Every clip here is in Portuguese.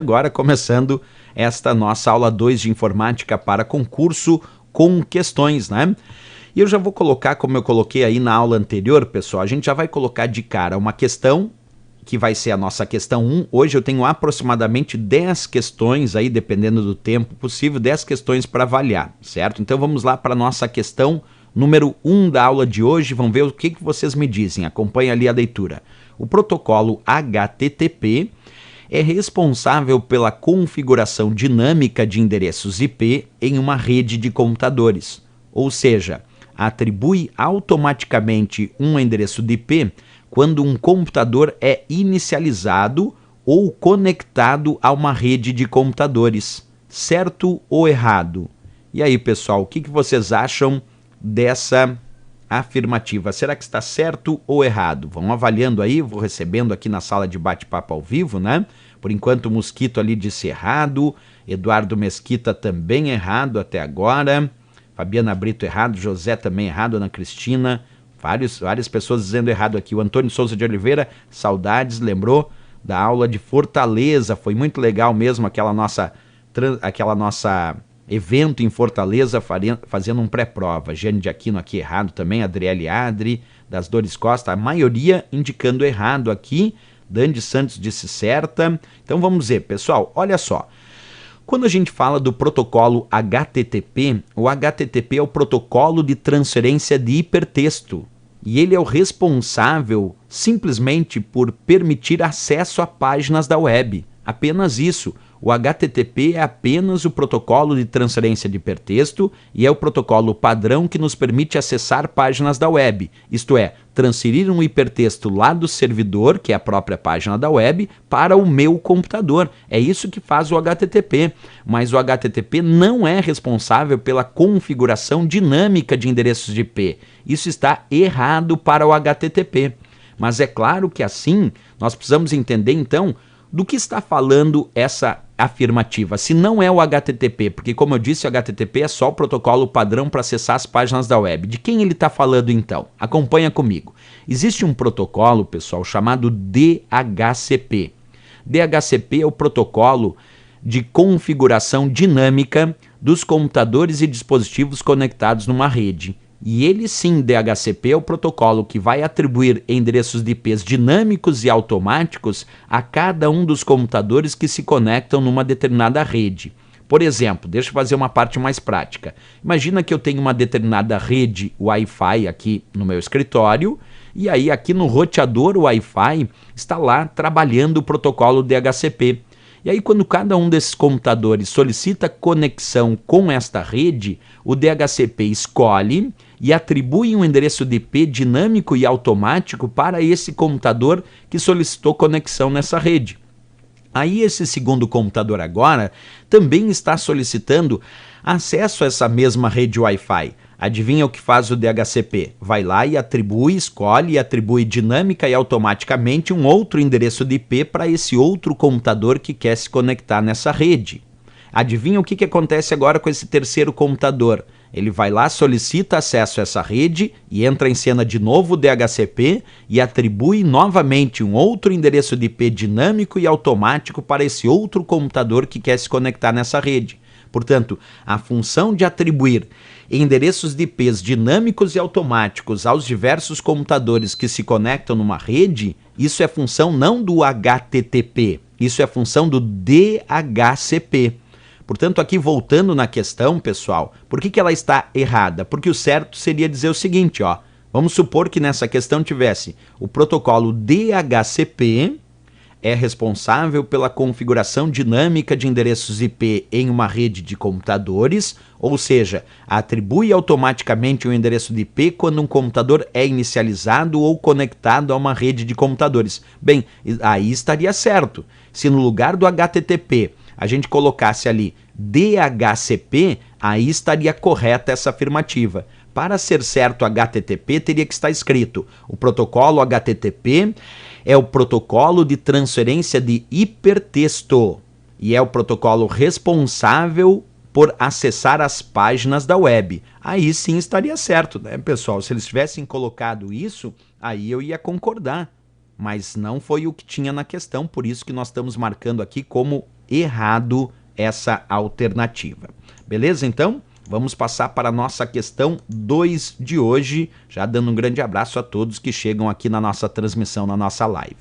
Agora começando esta nossa aula 2 de informática para concurso com questões, né? E eu já vou colocar, como eu coloquei aí na aula anterior, pessoal, a gente já vai colocar de cara uma questão que vai ser a nossa questão 1. Hoje eu tenho aproximadamente 10 questões aí, dependendo do tempo possível, 10 questões para avaliar, certo? Então vamos lá para a nossa questão número 1 da aula de hoje. Vamos ver o que vocês me dizem. Acompanhe ali a leitura. O protocolo HTTP é responsável pela configuração dinâmica de endereços IP em uma rede de computadores, ou seja, atribui automaticamente um endereço de IP quando um computador é inicializado ou conectado a uma rede de computadores. Certo ou errado? E aí, pessoal, o que vocês acham dessa afirmativa? Será que está certo ou errado? Vão avaliando aí, vou recebendo aqui na sala de bate-papo ao vivo, né? Por enquanto o Mosquito ali disse errado, Eduardo Mesquita também errado até agora, Fabiana Brito errado, José também errado, Ana Cristina, várias pessoas dizendo errado aqui. O Antônio Souza de Oliveira, saudades, lembrou da aula de Fortaleza, foi muito legal mesmo aquela nossa evento em Fortaleza, fazendo um pré-prova. Jane de Aquino aqui errado também, Adriele Adri, das Dores Costa, a maioria indicando errado aqui. Dandy Santos disse certa. Então vamos ver, pessoal, olha só. Quando a gente fala do protocolo HTTP, o HTTP é o protocolo de transferência de hipertexto. E ele é o responsável simplesmente por permitir acesso a páginas da web. Apenas isso. O HTTP é apenas o protocolo de transferência de hipertexto e é o protocolo padrão que nos permite acessar páginas da web, isto é, transferir um hipertexto lá do servidor, que é a própria página da web, para o meu computador. É isso que faz o HTTP. Mas o HTTP não é responsável pela configuração dinâmica de endereços de IP. Isso está errado para o HTTP. Mas é claro que assim, nós precisamos entender então do que está falando essa afirmativa, se não é o HTTP, porque como eu disse, o HTTP é só o protocolo padrão para acessar as páginas da web. De quem ele está falando então? Acompanha comigo. Existe um protocolo, pessoal, chamado DHCP. DHCP é o protocolo de configuração dinâmica dos computadores e dispositivos conectados numa rede. E ele sim, DHCP, é o protocolo que vai atribuir endereços de IPs dinâmicos e automáticos a cada um dos computadores que se conectam numa determinada rede. Por exemplo, deixa eu fazer uma parte mais prática. Imagina que eu tenho uma determinada rede Wi-Fi aqui no meu escritório, e aí aqui no roteador Wi-Fi está lá trabalhando o protocolo DHCP. E aí, quando cada um desses computadores solicita conexão com esta rede, o DHCP escolhe e atribui um endereço de IP dinâmico e automático para esse computador que solicitou conexão nessa rede. Aí esse segundo computador agora também está solicitando acesso a essa mesma rede Wi-Fi. Adivinha o que faz o DHCP? Vai lá e escolhe e atribui dinâmica e automaticamente um outro endereço de IP para esse outro computador que quer se conectar nessa rede. Adivinha o que acontece agora com esse terceiro computador? Ele vai lá, solicita acesso a essa rede e entra em cena de novo o DHCP e atribui novamente um outro endereço de IP dinâmico e automático para esse outro computador que quer se conectar nessa rede. Portanto, a função de atribuir endereços de IPs dinâmicos e automáticos aos diversos computadores que se conectam numa rede, isso é função não do HTTP, isso é função do DHCP. Portanto, aqui voltando na questão, pessoal, por que ela está errada? Porque o certo seria dizer o seguinte, ó, vamos supor que nessa questão tivesse o protocolo DHCP é responsável pela configuração dinâmica de endereços IP em uma rede de computadores, ou seja, atribui automaticamente um endereço de IP quando um computador é inicializado ou conectado a uma rede de computadores. Bem, aí estaria certo. Se no lugar do HTTP a gente colocasse ali DHCP, aí estaria correta essa afirmativa. Para ser certo HTTP, teria que estar escrito: o protocolo HTTP é o protocolo de transferência de hipertexto e é o protocolo responsável por acessar as páginas da web. Aí sim estaria certo, né, pessoal? Se eles tivessem colocado isso, aí eu ia concordar. Mas não foi o que tinha na questão, por isso que nós estamos marcando aqui como errado essa alternativa. Beleza, então? Vamos passar para a nossa questão 2 de hoje, já dando um grande abraço a todos que chegam aqui na nossa transmissão, na nossa live.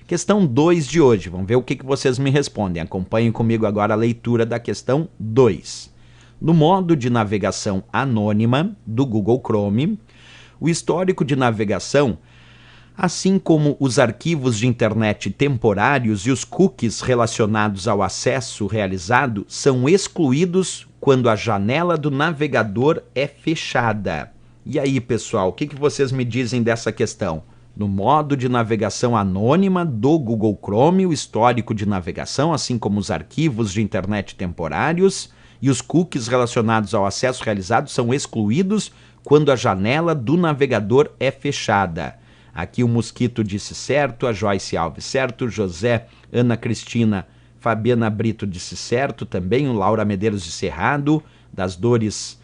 Questão 2 de hoje, vamos ver o que vocês me respondem. Acompanhem comigo agora a leitura da questão 2. No modo de navegação anônima do Google Chrome, o histórico de navegação, assim como os arquivos de internet temporários e os cookies relacionados ao acesso realizado, são excluídos quando a janela do navegador é fechada. E aí, pessoal, o que vocês me dizem dessa questão? No modo de navegação anônima do Google Chrome, o histórico de navegação, assim como os arquivos de internet temporários e os cookies relacionados ao acesso realizado, são excluídos quando a janela do navegador é fechada. Aqui o Mosquito disse certo, a Joyce Alves certo, José, Ana Cristina, Fabiana Brito disse certo também, o Laura Medeiros disse errado, das Dores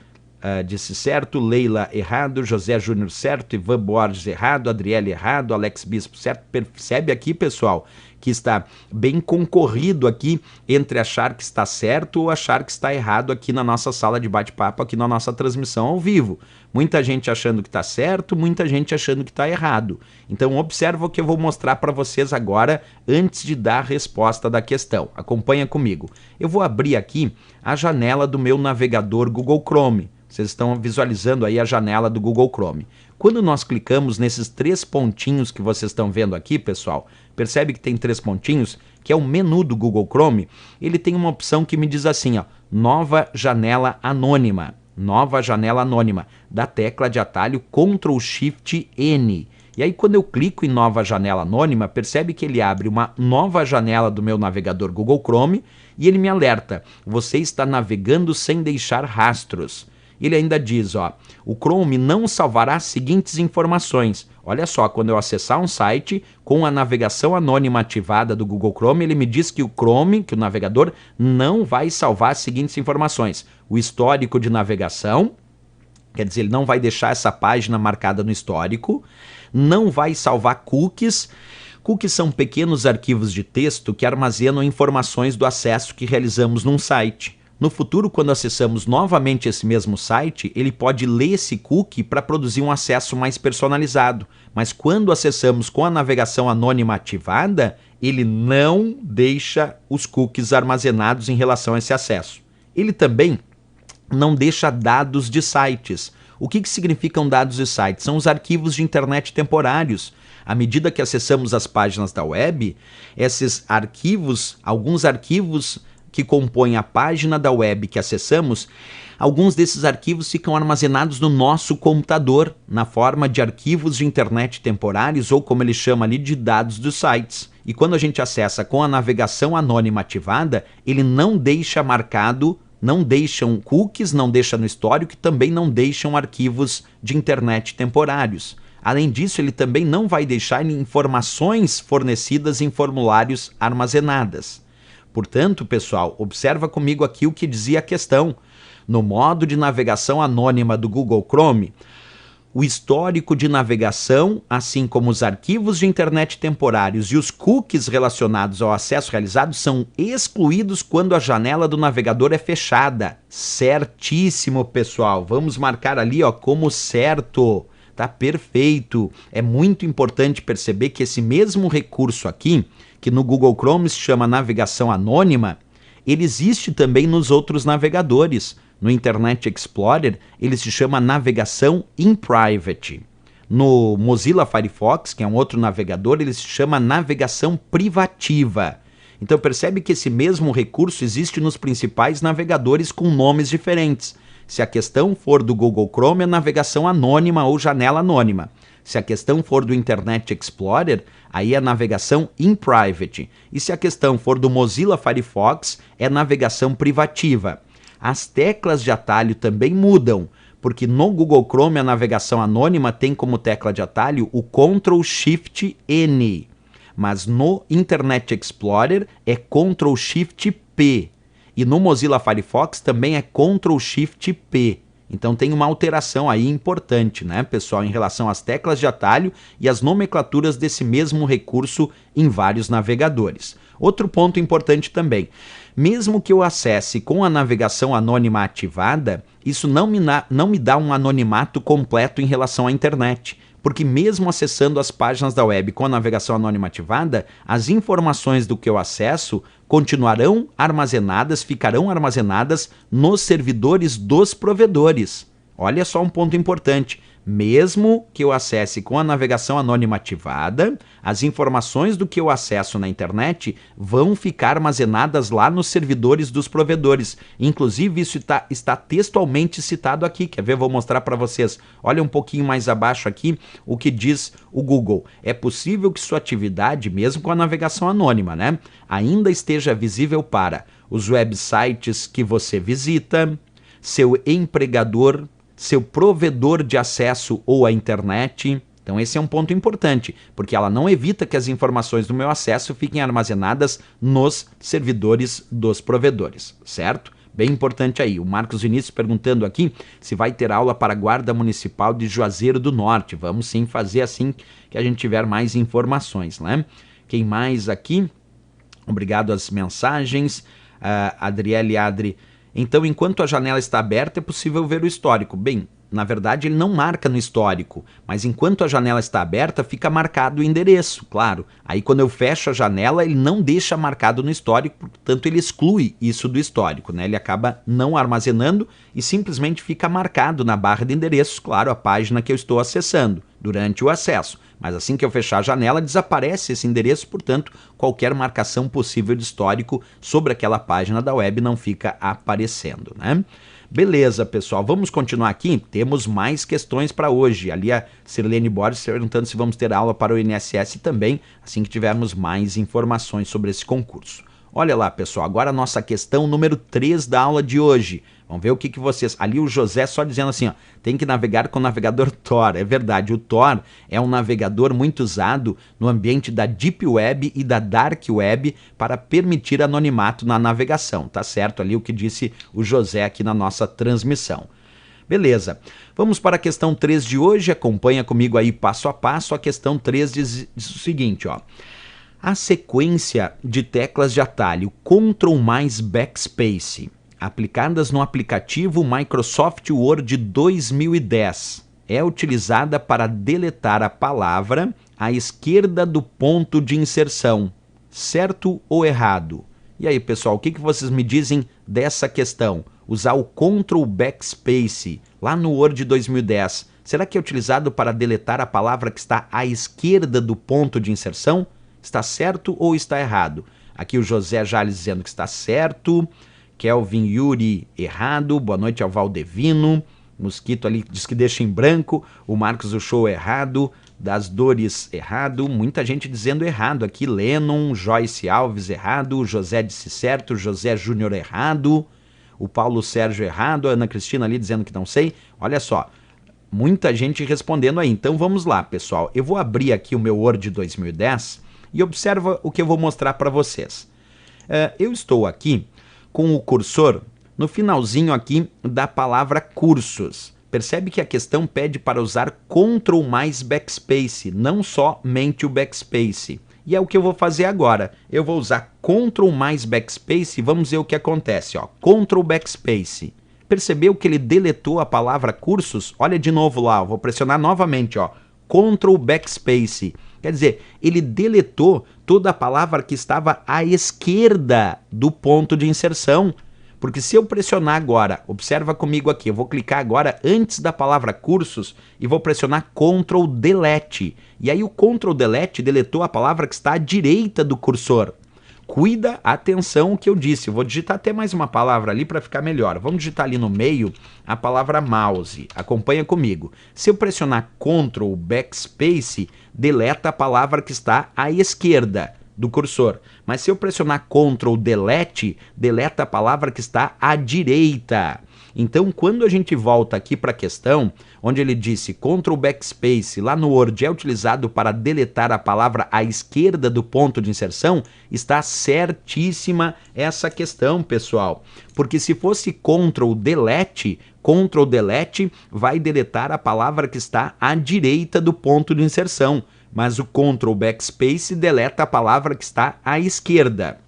disse certo, Leila errado, José Júnior certo, Ivan Borges errado, Adriele errado, Alex Bispo certo. Percebe aqui, pessoal, que está bem concorrido aqui entre achar que está certo ou achar que está errado aqui na nossa sala de bate-papo, aqui na nossa transmissão ao vivo. Muita gente achando que está certo, muita gente achando que está errado. Então observa o que eu vou mostrar para vocês agora antes de dar a resposta da questão. Acompanha comigo. Eu vou abrir aqui a janela do meu navegador Google Chrome. Vocês estão visualizando aí a janela do Google Chrome. Quando nós clicamos nesses 3 pontinhos que vocês estão vendo aqui, pessoal, percebe que tem 3 pontinhos, que é o menu do Google Chrome, ele tem uma opção que me diz assim, ó, nova janela anônima. Nova janela anônima, da tecla de atalho Ctrl+Shift+N. E aí quando eu clico em nova janela anônima, percebe que ele abre uma nova janela do meu navegador Google Chrome e ele me alerta, você está navegando sem deixar rastros. Ele ainda diz, ó, o Chrome não salvará as seguintes informações. Olha só, quando eu acessar um site com a navegação anônima ativada do Google Chrome, ele me diz que o Chrome, que o navegador, não vai salvar as seguintes informações. O histórico de navegação, quer dizer, ele não vai deixar essa página marcada no histórico, não vai salvar cookies. Cookies são pequenos arquivos de texto que armazenam informações do acesso que realizamos num site. No futuro, quando acessamos novamente esse mesmo site, ele pode ler esse cookie para produzir um acesso mais personalizado. Mas quando acessamos com a navegação anônima ativada, ele não deixa os cookies armazenados em relação a esse acesso. Ele também não deixa dados de sites. O que significam dados de sites? São os arquivos de internet temporários. À medida que acessamos as páginas da web, esses arquivos, alguns arquivos que compõem a página da web que acessamos, alguns desses arquivos ficam armazenados no nosso computador, na forma de arquivos de internet temporários, ou como ele chama ali, de dados dos sites. E quando a gente acessa com a navegação anônima ativada, ele não deixa marcado, não deixam cookies, não deixa no histórico e também não deixam arquivos de internet temporários. Além disso, ele também não vai deixar informações fornecidas em formulários armazenadas. Portanto, pessoal, observa comigo aqui o que dizia a questão. No modo de navegação anônima do Google Chrome, o histórico de navegação, assim como os arquivos de internet temporários e os cookies relacionados ao acesso realizado são excluídos quando a janela do navegador é fechada. Certíssimo, pessoal. Vamos marcar ali, ó, como certo. Tá perfeito. É muito importante perceber que esse mesmo recurso aqui, que no Google Chrome se chama navegação anônima, ele existe também nos outros navegadores. No Internet Explorer, ele se chama navegação in private. No Mozilla Firefox, que é um outro navegador, ele se chama navegação privativa. Então percebe que esse mesmo recurso existe nos principais navegadores com nomes diferentes. Se a questão for do Google Chrome, é navegação anônima ou janela anônima. Se a questão for do Internet Explorer, aí é navegação in private. E se a questão for do Mozilla Firefox, é navegação privativa. As teclas de atalho também mudam, porque no Google Chrome a navegação anônima tem como tecla de atalho o Ctrl+Shift+N, mas no Internet Explorer é Ctrl+Shift+P. E no Mozilla Firefox também é Ctrl+Shift+P. Então tem uma alteração aí importante, né, pessoal, em relação às teclas de atalho e às nomenclaturas desse mesmo recurso em vários navegadores. Outro ponto importante também. Mesmo que eu acesse com a navegação anônima ativada, isso não me dá um anonimato completo em relação à internet. Porque mesmo acessando as páginas da web com a navegação anônima ativada, as informações do que eu acesso continuarão armazenadas, ficarão armazenadas nos servidores dos provedores. Olha só um ponto importante. Mesmo que eu acesse com a navegação anônima ativada, as informações do que eu acesso na internet vão ficar armazenadas lá nos servidores dos provedores. Inclusive, isso está textualmente citado aqui. Quer ver? Vou mostrar para vocês. Olha um pouquinho mais abaixo aqui o que diz o Google. É possível que sua atividade, mesmo com a navegação anônima, né, ainda esteja visível para os websites que você visita, seu empregador, seu provedor de acesso ou à internet. Então esse é um ponto importante, porque ela não evita que as informações do meu acesso fiquem armazenadas nos servidores dos provedores, certo? Bem importante aí. O Marcos Vinícius perguntando aqui se vai ter aula para a Guarda Municipal de Juazeiro do Norte. Vamos sim fazer assim que a gente tiver mais informações, né? Quem mais aqui? Obrigado às mensagens. Adriele Adri. Então, enquanto a janela está aberta, é possível ver o histórico. Bem, na verdade, ele não marca no histórico, mas enquanto a janela está aberta, fica marcado o endereço, claro. Aí, quando eu fecho a janela, ele não deixa marcado no histórico, portanto, ele exclui isso do histórico, né? Ele acaba não armazenando e simplesmente fica marcado na barra de endereços, claro, a página que eu estou acessando durante o acesso. Mas assim que eu fechar a janela, desaparece esse endereço, portanto, qualquer marcação possível de histórico sobre aquela página da web não fica aparecendo, né? Beleza, pessoal, vamos continuar aqui? Temos mais questões para hoje. Ali a Sirlene Borges perguntando se vamos ter aula para o INSS também, assim que tivermos mais informações sobre esse concurso. Olha lá, pessoal, agora a nossa questão número 3 da aula de hoje. Vamos ver o que vocês... Ali o José só dizendo assim, ó, tem que navegar com o navegador Tor. É verdade, o Tor é um navegador muito usado no ambiente da Deep Web e da Dark Web para permitir anonimato na navegação. Tá certo ali o que disse o José aqui na nossa transmissão. Beleza, vamos para a questão 3 de hoje. Acompanha comigo aí passo a passo. A questão 3 diz o seguinte, ó. A sequência de teclas de atalho Ctrl mais Backspace aplicadas no aplicativo Microsoft Word 2010 é utilizada para deletar a palavra à esquerda do ponto de inserção. Certo ou errado? E aí, pessoal, o que vocês me dizem dessa questão? Usar o Ctrl Backspace lá no Word 2010, será que é utilizado para deletar a palavra que está à esquerda do ponto de inserção? Está certo ou está errado? Aqui o José Jales dizendo que está certo. Kelvin Yuri, errado. Boa noite ao Valdevino. Mosquito ali diz que deixa em branco. O Marcos do Show, errado. Das Dores, errado. Muita gente dizendo errado aqui. Lennon, Joyce Alves, errado. José disse certo. José Júnior, errado. O Paulo Sérgio, errado. A Ana Cristina ali dizendo que não sei. Olha só, muita gente respondendo aí. Então vamos lá, pessoal. Eu vou abrir aqui o meu Word 2010 e observa o que eu vou mostrar para vocês. Eu estou aqui com o cursor no finalzinho aqui da palavra cursos. Percebe que a questão pede para usar Ctrl mais Backspace, não somente o Backspace. E é o que eu vou fazer agora. Eu vou usar Ctrl mais Backspace e vamos ver o que acontece. Ó. Ctrl Backspace. Percebeu que ele deletou a palavra cursos? Olha de novo lá, eu vou pressionar novamente. Ó. Ctrl Backspace. Quer dizer, ele deletou toda a palavra que estava à esquerda do ponto de inserção. Porque se eu pressionar agora, observa comigo aqui, eu vou clicar agora antes da palavra cursos e vou pressionar Ctrl Delete. E aí o Ctrl Delete deletou a palavra que está à direita do cursor. Cuida, atenção o que eu disse. Eu vou digitar até mais uma palavra ali para ficar melhor. Vamos digitar ali no meio a palavra mouse. Acompanha comigo. Se eu pressionar Ctrl Backspace, deleta a palavra que está à esquerda do cursor. Mas se eu pressionar Ctrl Delete, deleta a palavra que está à direita. Então, quando a gente volta aqui para a questão, onde ele disse Ctrl Backspace lá no Word é utilizado para deletar a palavra à esquerda do ponto de inserção, está certíssima essa questão, pessoal. Porque se fosse Ctrl Delete vai deletar a palavra que está à direita do ponto de inserção. Mas o Ctrl Backspace deleta a palavra que está à esquerda.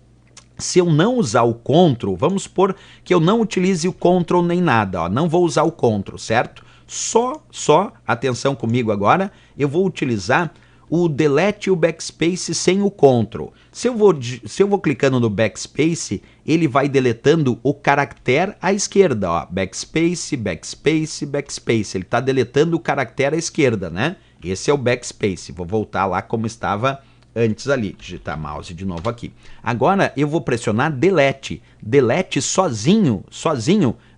Se eu não usar o CTRL, vamos supor que eu não utilize o CTRL nem nada, ó, não vou usar o CTRL, certo? Só, atenção comigo agora, eu vou utilizar o delete e o backspace sem o CTRL. Se eu vou clicando no backspace, ele vai deletando o caractere à esquerda, ó, backspace, backspace, backspace. Ele está deletando o caractere à esquerda, né? Esse é o backspace. Vou voltar lá como estava antes ali. Digitar mouse de novo aqui. Agora eu vou pressionar delete. Delete sozinho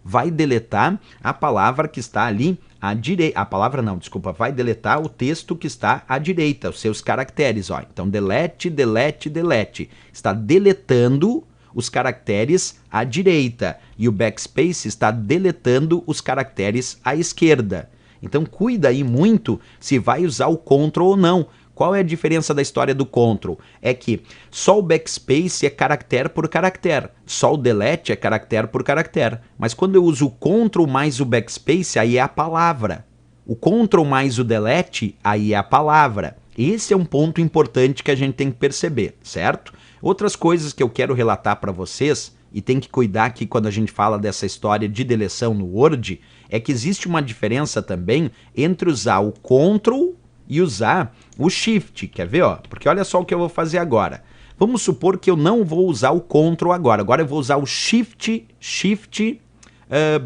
vai deletar a palavra que está ali à direita. A palavra não, desculpa, vai deletar o texto que está à direita, os seus caracteres, ó. Então delete, delete, delete. Está deletando os caracteres à direita e o backspace está deletando os caracteres à esquerda. Então cuida aí muito se vai usar o CTRL ou não. Qual é a diferença da história do CTRL? É que só o backspace é caractere por caractere, só o delete é caractere por caractere. Mas quando eu uso o CTRL mais o backspace, aí é a palavra. O CTRL mais o delete, aí é a palavra. Esse é um ponto importante que a gente tem que perceber, certo? Outras coisas que eu quero relatar para vocês, e tem que cuidar aqui quando a gente fala dessa história de deleção no Word, é que existe uma diferença também entre usar o CTRL e usar o Shift, quer ver? Ó? Porque olha só o que eu vou fazer agora. Vamos supor que eu não vou usar o CTRL agora. Agora eu vou usar o Shift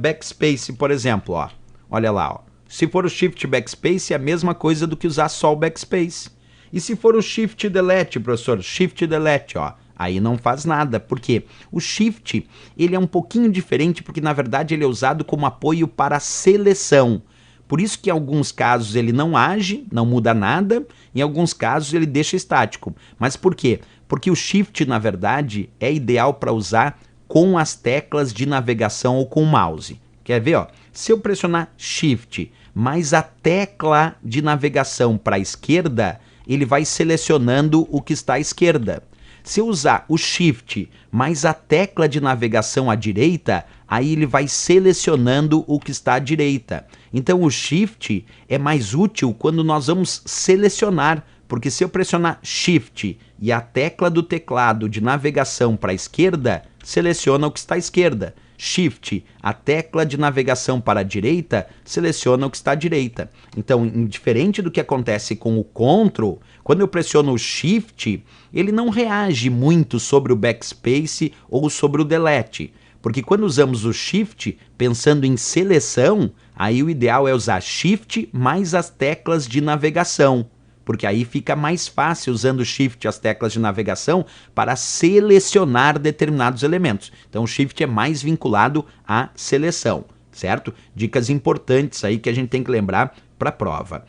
Backspace, por exemplo. Ó. Olha lá. Ó. Se for o Shift Backspace, é a mesma coisa do que usar só o Backspace. E se for o Shift Delete, professor? Shift Delete, ó. Aí não faz nada. Por quê? O Shift ele é um pouquinho diferente porque, na verdade, ele é usado como apoio para a seleção. Por isso que em alguns casos ele não age, não muda nada, em alguns casos ele deixa estático. Mas por quê? Porque o Shift, na verdade, é ideal para usar com as teclas de navegação ou com o mouse. Quer ver? Ó? Se eu pressionar Shift mais a tecla de navegação para a esquerda, ele vai selecionando o que está à esquerda. Se eu usar o Shift mais a tecla de navegação à direita, aí ele vai selecionando o que está à direita. Então o Shift é mais útil quando nós vamos selecionar, porque se eu pressionar Shift e a tecla do teclado de navegação para a esquerda, seleciona o que está à esquerda. Shift, a tecla de navegação para a direita, seleciona o que está à direita. Então, diferente do que acontece com o CTRL, quando eu pressiono o Shift, ele não reage muito sobre o backspace ou sobre o delete. Porque quando usamos o Shift, pensando em seleção, aí o ideal é usar Shift mais as teclas de navegação. Porque aí fica mais fácil usando o Shift as teclas de navegação para selecionar determinados elementos. Então o Shift é mais vinculado à seleção, certo? Dicas importantes aí que a gente tem que lembrar para a prova.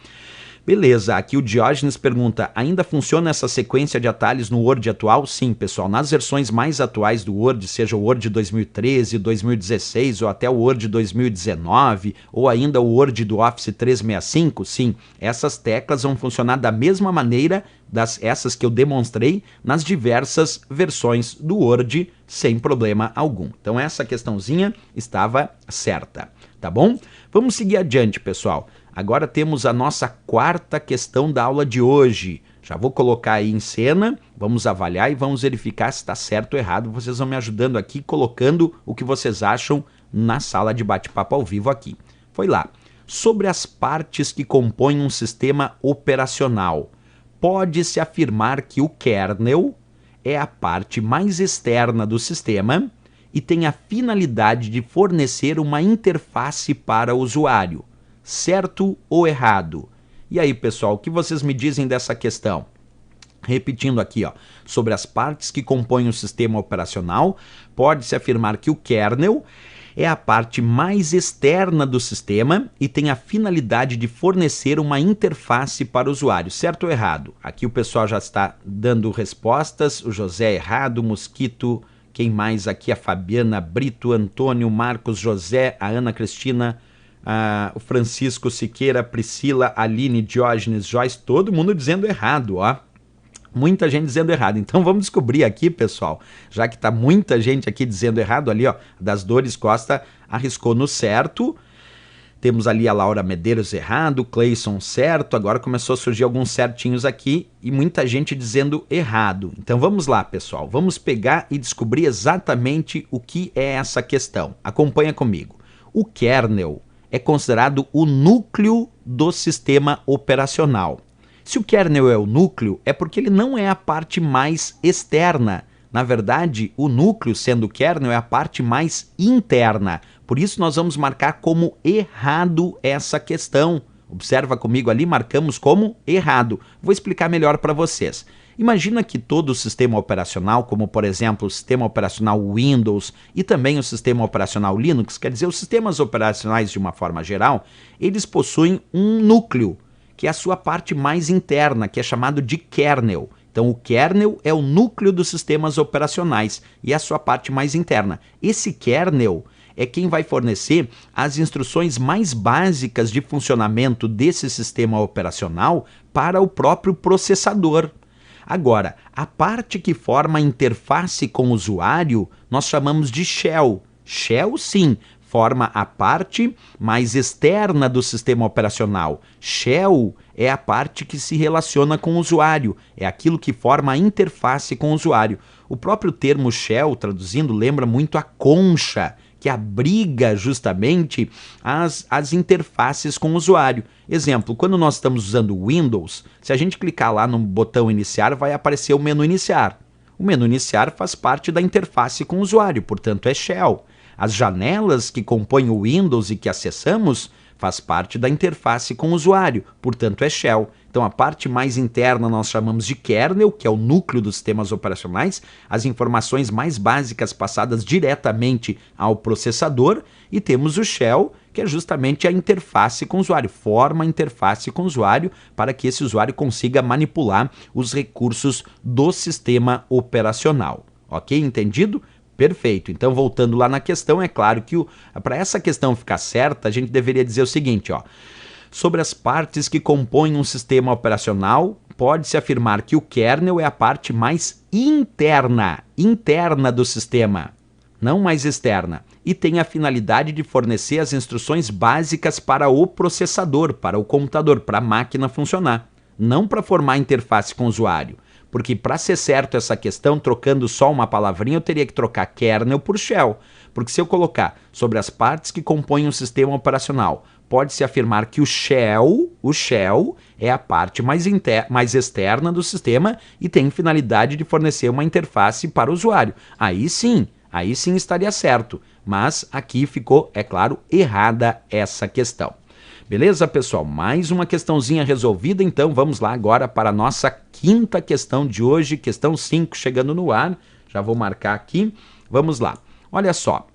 Beleza, aqui o Diógenes pergunta, ainda funciona essa sequência de atalhos no Word atual? Sim, pessoal, nas versões mais atuais do Word, seja o Word 2013, 2016 ou até o Word 2019, ou ainda o Word do Office 365, sim, essas teclas vão funcionar da mesma maneira essas que eu demonstrei nas diversas versões do Word, sem problema algum. Então essa questãozinha estava certa, tá bom? Vamos seguir adiante, pessoal. Agora temos a nossa quarta questão da aula de hoje. Já vou colocar aí em cena, vamos avaliar e vamos verificar se está certo ou errado. Vocês vão me ajudando aqui, colocando o que vocês acham na sala de bate-papo ao vivo aqui. Foi lá. Sobre as partes que compõem um sistema operacional, pode-se afirmar que o kernel é a parte mais externa do sistema e tem a finalidade de fornecer uma interface para o usuário. Certo ou errado? E aí, pessoal, o que vocês me dizem dessa questão? Repetindo aqui, ó, sobre as partes que compõem o sistema operacional, pode-se afirmar que o kernel é a parte mais externa do sistema e tem a finalidade de fornecer uma interface para o usuário. Certo ou errado? Aqui o pessoal já está dando respostas. O José errado, o Mosquito, quem mais aqui? A Fabiana, Brito, Antônio, Marcos, José, a Ana Cristina, o Francisco Siqueira, Priscila, Aline, Diógenes, Joyce, todo mundo dizendo errado, ó. Muita gente dizendo errado. Então vamos descobrir aqui, pessoal, já que está muita gente aqui dizendo errado ali, ó, das Dores Costa arriscou no certo. temos ali a Laura Medeiros errado, Cleison certo, agora começou a surgir alguns certinhos aqui e muita gente dizendo errado. Então vamos lá, pessoal, vamos pegar e descobrir exatamente o que é essa questão. Acompanha comigo. O kernel é considerado o núcleo do sistema operacional. Se o kernel é o núcleo, é porque ele não é a parte mais externa. Na verdade, o núcleo, sendo o kernel, é a parte mais interna. Por isso nós vamos marcar como errado essa questão. Observa comigo ali, marcamos como errado. Vou explicar melhor para vocês. Imagina que todo o sistema operacional, como por exemplo o sistema operacional Windows e também o sistema operacional Linux, quer dizer, os sistemas operacionais de uma forma geral, eles possuem um núcleo, que é a sua parte mais interna, que é chamado de kernel. Então o kernel é o núcleo dos sistemas operacionais e é a sua parte mais interna. Esse kernel é quem vai fornecer as instruções mais básicas de funcionamento desse sistema operacional para o próprio processador. Agora, a parte que forma a interface com o usuário, nós chamamos de shell. Shell, sim, forma a parte mais externa do sistema operacional. Shell é a parte que se relaciona com o usuário, é aquilo que forma a interface com o usuário. O próprio termo shell, traduzindo, lembra muito a concha, que abriga justamente as interfaces com o usuário. Exemplo, quando nós estamos usando o Windows, se a gente clicar lá no botão iniciar, vai aparecer o menu iniciar. O menu iniciar faz parte da interface com o usuário, portanto é shell. As janelas que compõem o Windows e que acessamos faz parte da interface com o usuário, portanto é shell. Então a parte mais interna nós chamamos de kernel, que é o núcleo dos sistemas operacionais, as informações mais básicas passadas diretamente ao processador, e temos o shell, que é justamente a interface com o usuário, forma a interface com o usuário para que esse usuário consiga manipular os recursos do sistema operacional. Ok? Entendido? Perfeito. Então, voltando lá na questão, é claro que para essa questão ficar certa, a gente deveria dizer o seguinte, ó. Sobre as partes que compõem um sistema operacional, pode-se afirmar que o kernel é a parte mais interna do sistema, não mais externa, e tem a finalidade de fornecer as instruções básicas para o processador, para o computador, para a máquina funcionar, não para formar a interface com o usuário. Porque para ser certo essa questão, trocando só uma palavrinha, eu teria que trocar kernel por shell. Porque se eu colocar sobre as partes que compõem um sistema operacional, pode-se afirmar que o shell é a parte mais externa do sistema e tem finalidade de fornecer uma interface para o usuário. Aí sim estaria certo. Mas aqui ficou, é claro, errada essa questão. Beleza, pessoal? Mais uma questãozinha resolvida, então vamos lá agora para a nossa quinta questão de hoje, questão 5 chegando no ar. Já vou marcar aqui. Vamos lá. Olha só.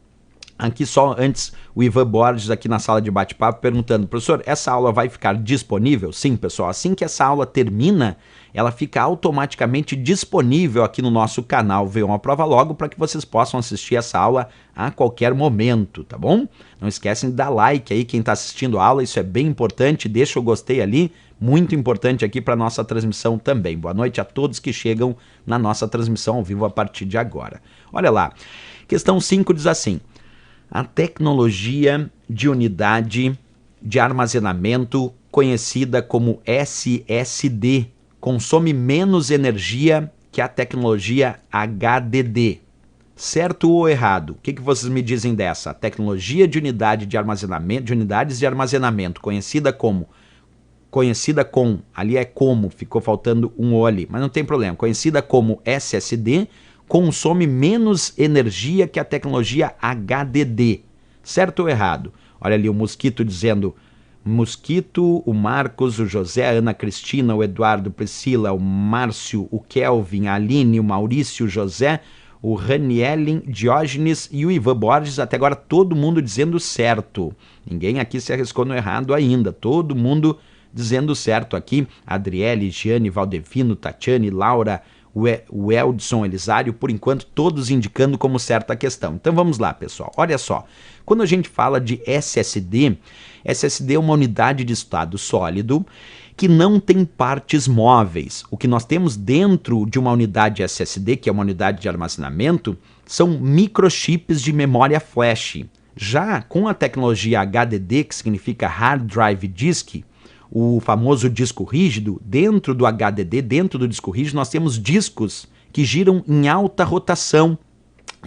Aqui só antes o Ivan Borges aqui na sala de bate-papo perguntando, professor, essa aula vai ficar disponível? Sim, pessoal, assim que essa aula termina, ela fica automaticamente disponível aqui no nosso canal V1 Aprova Logo para que vocês possam assistir essa aula a qualquer momento, tá bom? Não esquecem de dar like aí quem está assistindo a aula, isso é bem importante, deixa o gostei ali, muito importante aqui para a nossa transmissão também. Boa noite a todos que chegam na nossa transmissão ao vivo a partir de agora. Olha lá, questão 5 diz assim, a tecnologia de unidade de armazenamento, conhecida como SSD, consome menos energia que a tecnologia HDD. Certo ou errado? O que vocês me dizem dessa? A tecnologia de unidades de armazenamento, conhecida com, ali é como, ficou faltando um O ali, mas não tem problema, conhecida como SSD, consome menos energia que a tecnologia HDD. Certo ou errado? Olha ali o Mosquito dizendo, Mosquito, o Marcos, o José, a Ana Cristina, o Eduardo, Priscila, o Márcio, o Kelvin, a Aline, o Maurício, o José, o Ranielen, Diógenes e o Ivan Borges, até agora todo mundo dizendo certo. Ninguém aqui se arriscou no errado ainda, todo mundo dizendo certo aqui. Adriele, Giane, Valdevino, Tatiane, Laura, o Eldson, Elisário, por enquanto todos indicando como certa a questão. Então vamos lá, pessoal, olha só, quando a gente fala de SSD, SSD é uma unidade de estado sólido que não tem partes móveis. O que nós temos dentro de uma unidade SSD, que é uma unidade de armazenamento, são microchips de memória flash. Já com a tecnologia HDD, que significa Hard Drive Disk, o famoso disco rígido, dentro do HDD, dentro do disco rígido, nós temos discos que giram em alta rotação.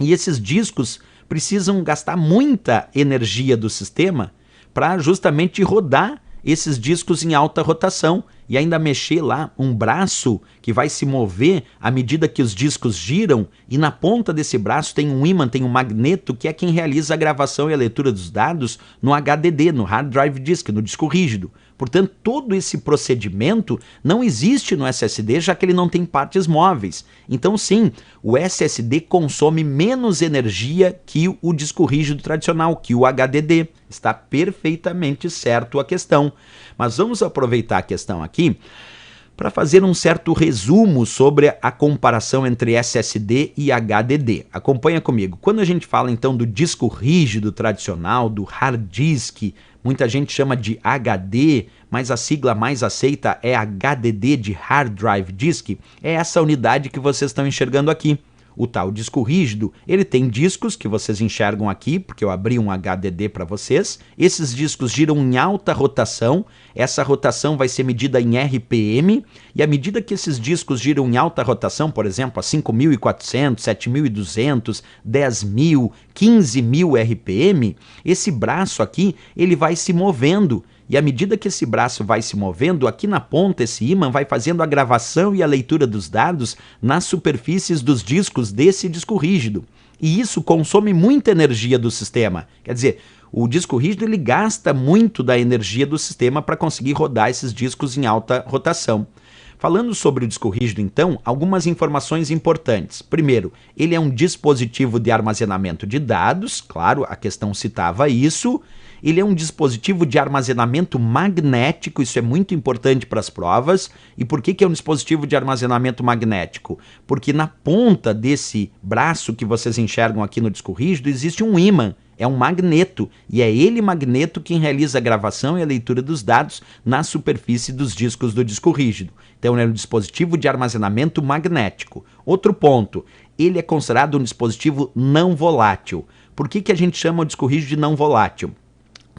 E esses discos precisam gastar muita energia do sistema para justamente rodar esses discos em alta rotação e ainda mexer lá um braço que vai se mover à medida que os discos giram, e na ponta desse braço tem um ímã, tem um magneto, que é quem realiza a gravação e a leitura dos dados no HDD, no Hard Drive Disk, no disco rígido. Portanto, todo esse procedimento não existe no SSD, já que ele não tem partes móveis. Então, sim, o SSD consome menos energia que o disco rígido tradicional, que o HDD. Está perfeitamente certo a questão. Mas vamos aproveitar a questão aqui para fazer um certo resumo sobre a comparação entre SSD e HDD. Acompanha comigo. Quando a gente fala então do disco rígido tradicional, do hard disk, muita gente chama de HD, mas a sigla mais aceita é HDD, de Hard Drive Disk. É essa unidade que vocês estão enxergando aqui. O tal disco rígido, ele tem discos que vocês enxergam aqui, porque eu abri um HDD para vocês. Esses discos giram em alta rotação, essa rotação vai ser medida em RPM, e à medida que esses discos giram em alta rotação, por exemplo, a 5.400, 7.200, 10.000, 15.000 RPM, esse braço aqui, ele vai se movendo. E à medida que esse braço vai se movendo, aqui na ponta esse ímã vai fazendo a gravação e a leitura dos dados nas superfícies dos discos desse disco rígido. E isso consome muita energia do sistema. Quer dizer, o disco rígido ele gasta muito da energia do sistema para conseguir rodar esses discos em alta rotação. Falando sobre o disco rígido, então, algumas informações importantes. Primeiro, ele é um dispositivo de armazenamento de dados, claro, a questão citava isso. Ele é um dispositivo de armazenamento magnético, isso é muito importante para as provas. E por que é um dispositivo de armazenamento magnético? Porque na ponta desse braço que vocês enxergam aqui no disco rígido existe um ímã, é um magneto, e é ele magneto quem realiza a gravação e a leitura dos dados na superfície dos discos do disco rígido. Então é um dispositivo de armazenamento magnético. Outro ponto, ele é considerado um dispositivo não volátil. Por que a gente chama o disco rígido de não volátil?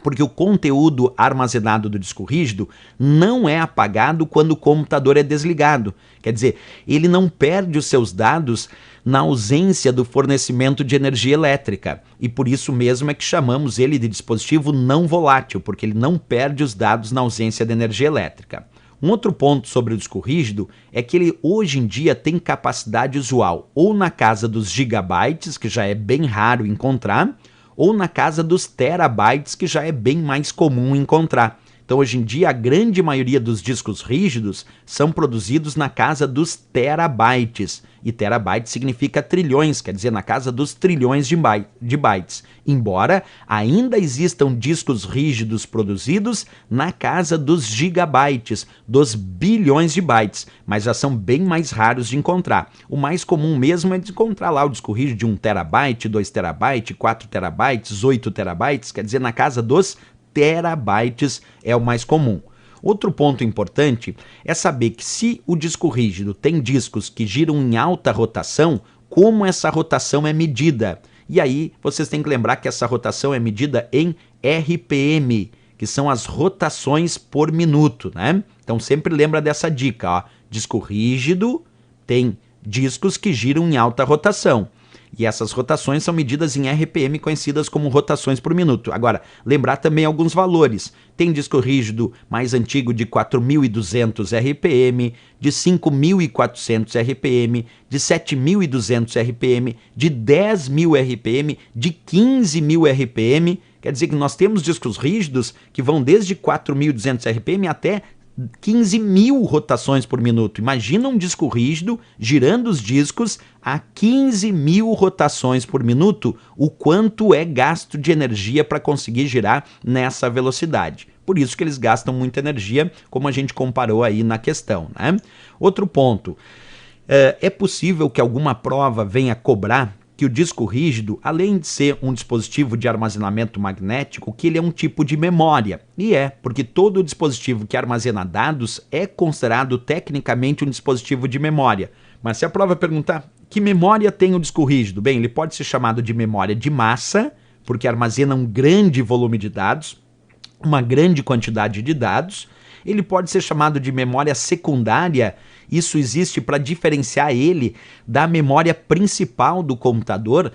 Porque o conteúdo armazenado do disco rígido não é apagado quando o computador é desligado. Quer dizer, ele não perde os seus dados na ausência do fornecimento de energia elétrica. E por isso mesmo é que chamamos ele de dispositivo não volátil, porque ele não perde os dados na ausência de energia elétrica. Um outro ponto sobre o disco rígido é que ele hoje em dia tem capacidade usual ou na casa dos gigabytes, que já é bem raro encontrar, ou na casa dos terabytes, que já é bem mais comum encontrar. Então, hoje em dia, a grande maioria dos discos rígidos são produzidos na casa dos terabytes. E terabyte significa trilhões, quer dizer, na casa dos trilhões de bytes. Embora ainda existam discos rígidos produzidos na casa dos gigabytes, dos bilhões de bytes, mas já são bem mais raros de encontrar. O mais comum mesmo é de encontrar lá o disco rígido de 1 terabyte, 2 terabytes, 4 terabytes, 8 terabytes, quer dizer, na casa dos terabytes é o mais comum. Outro ponto importante é saber que se o disco rígido tem discos que giram em alta rotação, como essa rotação é medida? E aí vocês têm que lembrar que essa rotação é medida em RPM, que são as rotações por minuto, né? Então sempre lembra dessa dica, ó. Disco rígido tem discos que giram em alta rotação. E essas rotações são medidas em RPM, conhecidas como rotações por minuto. Agora, lembrar também alguns valores. Tem disco rígido mais antigo de 4.200 RPM, de 5.400 RPM, de 7.200 RPM, de 10.000 RPM, de 15.000 RPM. Quer dizer que nós temos discos rígidos que vão desde 4.200 RPM até 15.000 rotações por minuto. Imagina um disco rígido girando os discos a 15.000 rotações por minuto, o quanto é gasto de energia para conseguir girar nessa velocidade. Por isso que eles gastam muita energia, como a gente comparou aí na questão, né? Outro ponto, é possível que alguma prova venha cobrar que o disco rígido, além de ser um dispositivo de armazenamento magnético, que ele é um tipo de memória. E porque todo dispositivo que armazena dados é considerado tecnicamente um dispositivo de memória. Mas se a prova perguntar que memória tem o disco rígido, bem, ele pode ser chamado de memória de massa, porque armazena um grande volume de dados, uma grande quantidade de dados. Ele pode ser chamado de memória secundária. Isso existe para diferenciar ele da memória principal do computador,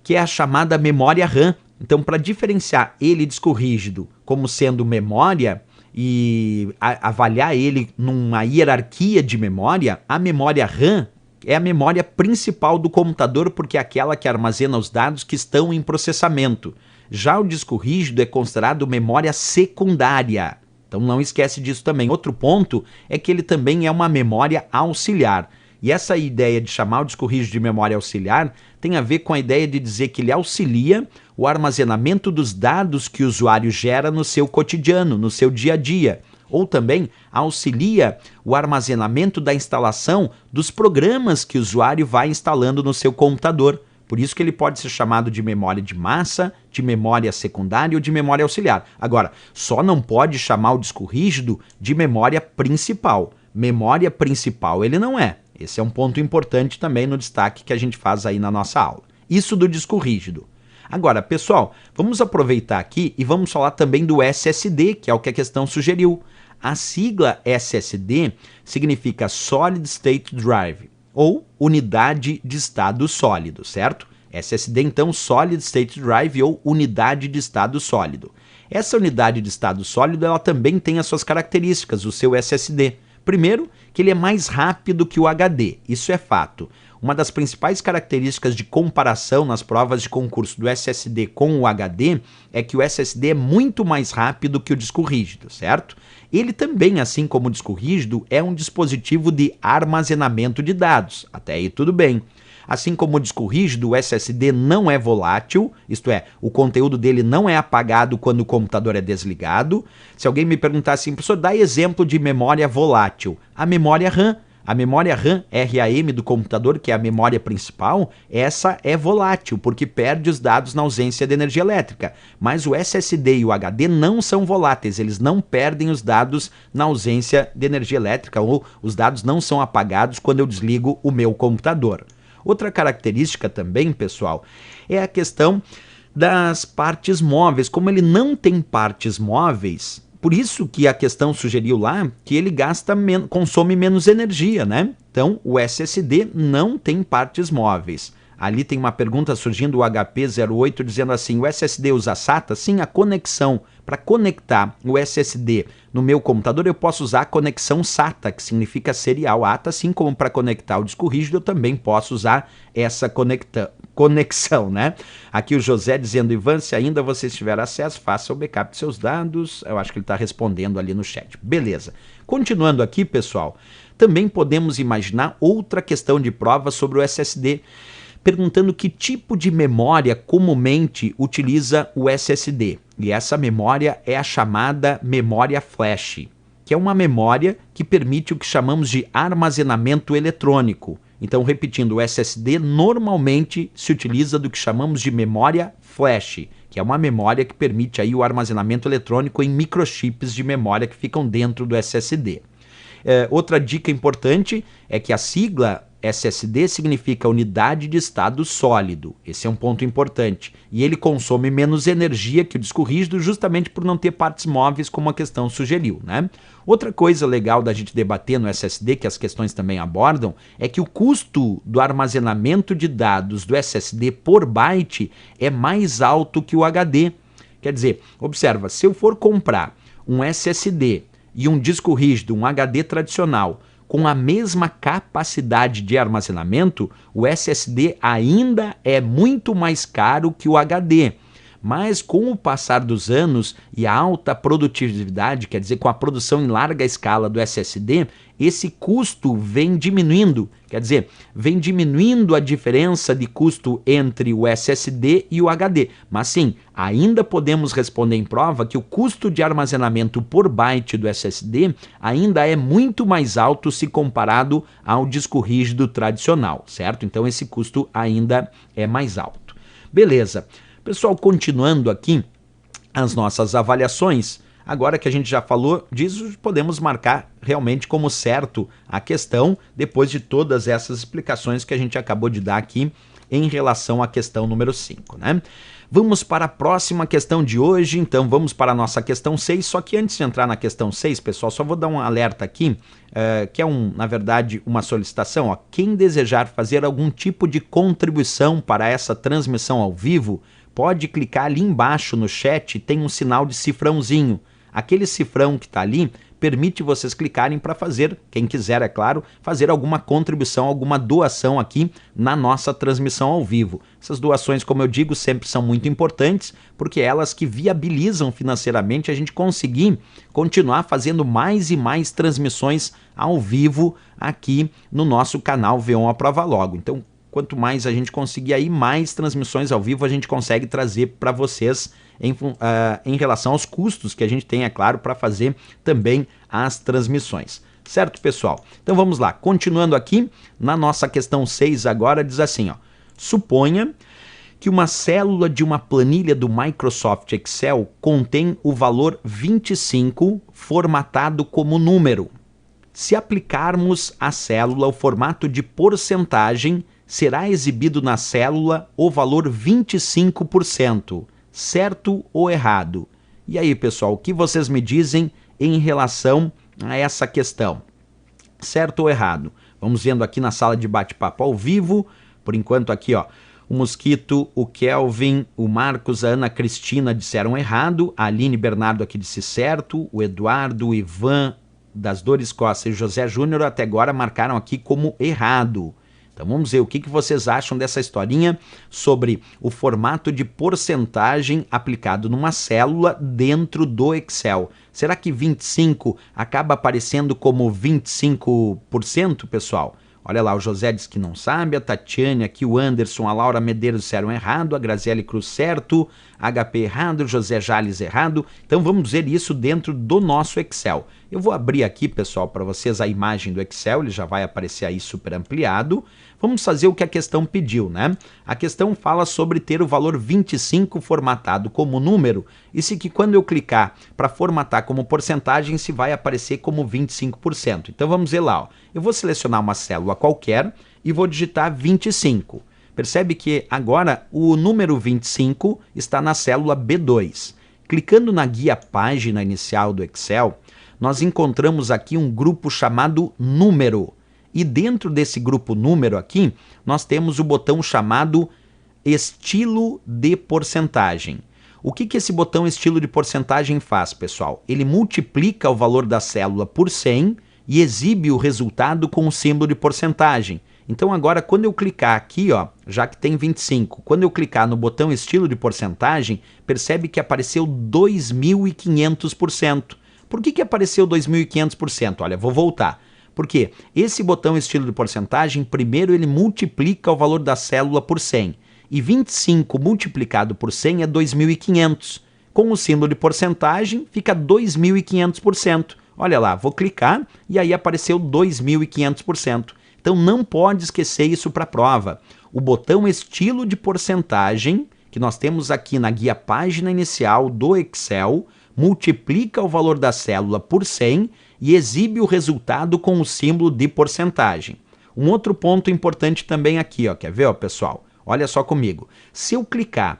que é a chamada memória RAM. Então, para diferenciar ele, disco rígido, como sendo memória e avaliar ele numa hierarquia de memória, a memória RAM é a memória principal do computador, porque é aquela que armazena os dados que estão em processamento. Já o disco rígido é considerado memória secundária. Então não esquece disso também. Outro ponto é que ele também é uma memória auxiliar. E essa ideia de chamar o disco rígido de memória auxiliar tem a ver com a ideia de dizer que ele auxilia o armazenamento dos dados que o usuário gera no seu cotidiano, no seu dia a dia. Ou também auxilia o armazenamento da instalação dos programas que o usuário vai instalando no seu computador. Por isso que ele pode ser chamado de memória de massa, de memória secundária ou de memória auxiliar. Agora, só não pode chamar o disco rígido de memória principal. Memória principal ele não é. Esse é um ponto importante também no destaque que a gente faz aí na nossa aula. Isso do disco rígido. Agora, pessoal, vamos aproveitar aqui e vamos falar também do SSD, que é o que a questão sugeriu. A sigla SSD significa Solid State Drive, ou unidade de estado sólido, certo? SSD, então, Solid State Drive ou unidade de estado sólido. Essa unidade de estado sólido ela também tem as suas características, o seu SSD. Primeiro, que ele é mais rápido que o HD, isso é fato. Uma das principais características de comparação nas provas de concurso do SSD com o HD é que o SSD é muito mais rápido que o disco rígido, certo? Ele também, assim como o disco rígido, é um dispositivo de armazenamento de dados. Até aí tudo bem. Assim como o disco rígido, o SSD não é volátil, isto é, o conteúdo dele não é apagado quando o computador é desligado. Se alguém me perguntar assim, professor, dá exemplo de memória volátil. A memória RAM. A memória RAM, RAM do computador, que é a memória principal, essa é volátil, porque perde os dados na ausência de energia elétrica. Mas o SSD e o HD não são voláteis, eles não perdem os dados na ausência de energia elétrica, ou os dados não são apagados quando eu desligo o meu computador. Outra característica também, pessoal, é a questão das partes móveis. Como ele não tem partes móveis, por isso que a questão sugeriu lá que ele consome menos energia, né? Então, o SSD não tem partes móveis. Ali tem uma pergunta surgindo, o HP08, dizendo assim, o SSD usa SATA? Sim, a conexão. Para conectar o SSD no meu computador, eu posso usar a conexão SATA, que significa serial ATA, assim como para conectar o disco rígido, eu também posso usar essa conexão, né? Aqui o José dizendo, Ivan, se ainda você tiver acesso, faça o backup de seus dados. Eu acho que ele está respondendo ali no chat. Beleza. Continuando aqui, pessoal, também podemos imaginar outra questão de prova sobre o SSD, perguntando que tipo de memória comumente utiliza o SSD. E essa memória é a chamada memória flash, que é uma memória que permite o que chamamos de armazenamento eletrônico. Então, repetindo, o SSD normalmente se utiliza do que chamamos de memória flash, que é uma memória que permite aí o armazenamento eletrônico em microchips de memória que ficam dentro do SSD. Outra dica importante é que a sigla SSD significa unidade de estado sólido. Esse é um ponto importante. E ele consome menos energia que o disco rígido justamente por não ter partes móveis, como a questão sugeriu, né? Outra coisa legal da gente debater no SSD, que as questões também abordam, é que o custo do armazenamento de dados do SSD por byte é mais alto que o HD. Quer dizer, observa, se eu for comprar um SSD e um disco rígido, um HD tradicional, com a mesma capacidade de armazenamento, o SSD ainda é muito mais caro que o HD. Mas com o passar dos anos e a alta produtividade, quer dizer, com a produção em larga escala do SSD, esse custo vem diminuindo. Quer dizer, vem diminuindo a diferença de custo entre o SSD e o HD. Mas sim, ainda podemos responder em prova que o custo de armazenamento por byte do SSD ainda é muito mais alto se comparado ao disco rígido tradicional, certo? Então esse custo ainda é mais alto. Beleza. Pessoal, continuando aqui as nossas avaliações, agora que a gente já falou disso, podemos marcar realmente como certo a questão, depois de todas essas explicações que a gente acabou de dar aqui em relação à questão número 5, né? Vamos para a próxima questão de hoje, então vamos para a nossa questão 6, só que antes de entrar na questão 6, pessoal, só vou dar um alerta aqui, que é na verdade uma solicitação, ó. Quem desejar fazer algum tipo de contribuição para essa transmissão ao vivo, pode clicar ali embaixo no chat, tem um sinal de cifrãozinho. Aquele cifrão que está ali permite vocês clicarem para fazer, quem quiser, é claro, fazer alguma contribuição, alguma doação aqui na nossa transmissão ao vivo. Essas doações, como eu digo, sempre são muito importantes, porque elas que viabilizam financeiramente a gente conseguir continuar fazendo mais e mais transmissões ao vivo aqui no nosso canal V1 A Prova Logo. Então, quanto mais a gente conseguir aí, mais transmissões ao vivo a gente consegue trazer para vocês em relação aos custos que a gente tem, é claro, para fazer também as transmissões. Certo, pessoal? Então vamos lá. Continuando aqui, na nossa questão 6 agora, diz assim, ó. Suponha que uma célula de uma planilha do Microsoft Excel contém o valor 25 formatado como número. Se aplicarmos à célula o formato de porcentagem, será exibido na célula o valor 25%. Certo ou errado? E aí, pessoal, o que vocês me dizem em relação a essa questão? Certo ou errado? Vamos vendo aqui na sala de bate-papo ao vivo. Por enquanto aqui, ó, o Mosquito, o Kelvin, o Marcos, a Ana Cristina disseram errado, a Aline Bernardo aqui disse certo, o Eduardo, o Ivan das Dores Costa e o José Júnior até agora marcaram aqui como errado. Então vamos ver o que vocês acham dessa historinha sobre o formato de porcentagem aplicado numa célula dentro do Excel. Será que 25 acaba aparecendo como 25%, pessoal? Olha lá, o José diz que não sabe, a Tatiane aqui, o Anderson, a Laura Medeiros disseram errado, a Graziele Cruz certo, HP errado, José Jales errado. Então vamos ver isso dentro do nosso Excel. Eu vou abrir aqui, pessoal, para vocês a imagem do Excel, ele já vai aparecer aí super ampliado. Vamos fazer o que a questão pediu, né? A questão fala sobre ter o valor 25 formatado como número, e se que quando eu clicar para formatar como porcentagem, se vai aparecer como 25%. Então vamos ver lá, ó. Eu vou selecionar uma célula qualquer e vou digitar 25. Percebe que agora o número 25 está na célula B2. Clicando na guia página inicial do Excel, nós encontramos aqui um grupo chamado número. E dentro desse grupo número aqui, nós temos o botão chamado estilo de porcentagem. O que esse botão estilo de porcentagem faz, pessoal? Ele multiplica o valor da célula por 100 e exibe o resultado com o símbolo de porcentagem. Então agora, quando eu clicar aqui, ó, já que tem 25, quando eu clicar no botão estilo de porcentagem, percebe que apareceu 2.500%. Por que apareceu 2.500%? Olha, vou voltar. Porque esse botão estilo de porcentagem, primeiro ele multiplica o valor da célula por 100. E 25 multiplicado por 100 é 2.500. Com o símbolo de porcentagem, fica 2.500%. Olha lá, vou clicar e aí apareceu 2.500%. Então não pode esquecer isso para a prova. O botão estilo de porcentagem, que nós temos aqui na guia página inicial do Excel, multiplica o valor da célula por 100 e exibe o resultado com o símbolo de porcentagem. Um outro ponto importante também aqui, ó, quer ver, ó, pessoal? Olha só comigo. Se eu clicar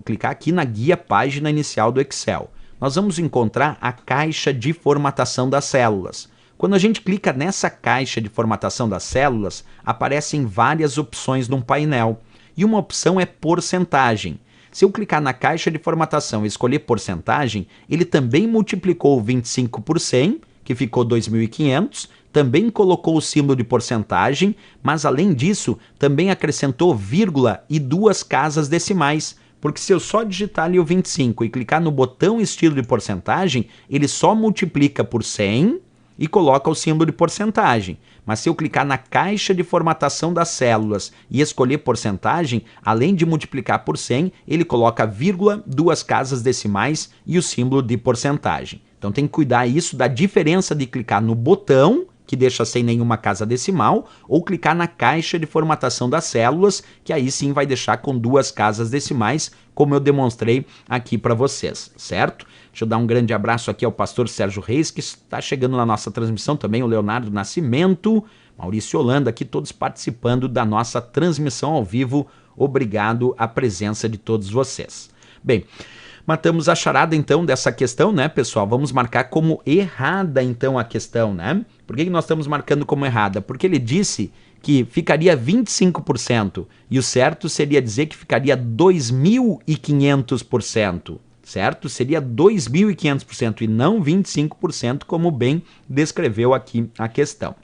clicar aqui na guia página inicial do Excel, nós vamos encontrar a caixa de formatação das células. Quando a gente clica nessa caixa de formatação das células, aparecem várias opções num painel. E uma opção é porcentagem. Se eu clicar na caixa de formatação e escolher porcentagem, ele também multiplicou 25 por 100, que ficou 2.500, também colocou o símbolo de porcentagem, mas além disso, também acrescentou vírgula e 2 casas decimais, porque se eu só digitar ali o 25 e clicar no botão estilo de porcentagem, ele só multiplica por 100 e coloca o símbolo de porcentagem. Mas se eu clicar na caixa de formatação das células e escolher porcentagem, além de multiplicar por 100, ele coloca vírgula, 2 casas decimais e o símbolo de porcentagem. Então tem que cuidar isso da diferença de clicar no botão, que deixa sem nenhuma casa decimal, ou clicar na caixa de formatação das células, que aí sim vai deixar com 2 casas decimais, como eu demonstrei aqui para vocês, certo? Deixa eu dar um grande abraço aqui ao pastor Sérgio Reis, que está chegando na nossa transmissão também, o Leonardo Nascimento, Maurício Holanda, aqui todos participando da nossa transmissão ao vivo Obrigado à presença de todos vocês. Bem, matamos a charada então dessa questão, né, pessoal? Vamos marcar como errada então a questão, né? Por que nós estamos marcando como errada? Porque ele disse que ficaria 25% e o certo seria dizer que ficaria 2.500%, certo? Seria 2.500% e não 25%, como bem descreveu aqui a questão.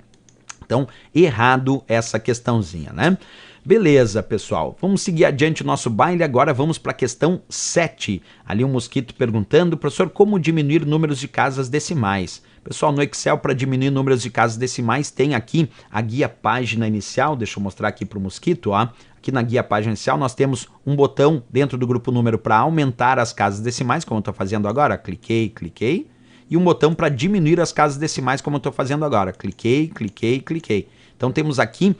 Então, errado essa questãozinha, né? Beleza, pessoal. Vamos seguir adiante o nosso baile. Agora vamos para a questão 7. Ali um mosquito perguntando, professor, como diminuir números de casas decimais? Pessoal, no Excel, para diminuir números de casas decimais, tem aqui a guia página inicial. Deixa eu mostrar aqui para o mosquito, ó. Aqui na guia página inicial nós temos um botão dentro do grupo número para aumentar as casas decimais, como eu estou fazendo agora. Cliquei, cliquei. E um botão para diminuir as casas decimais, como eu estou fazendo agora. Cliquei, cliquei, cliquei. Então temos aqui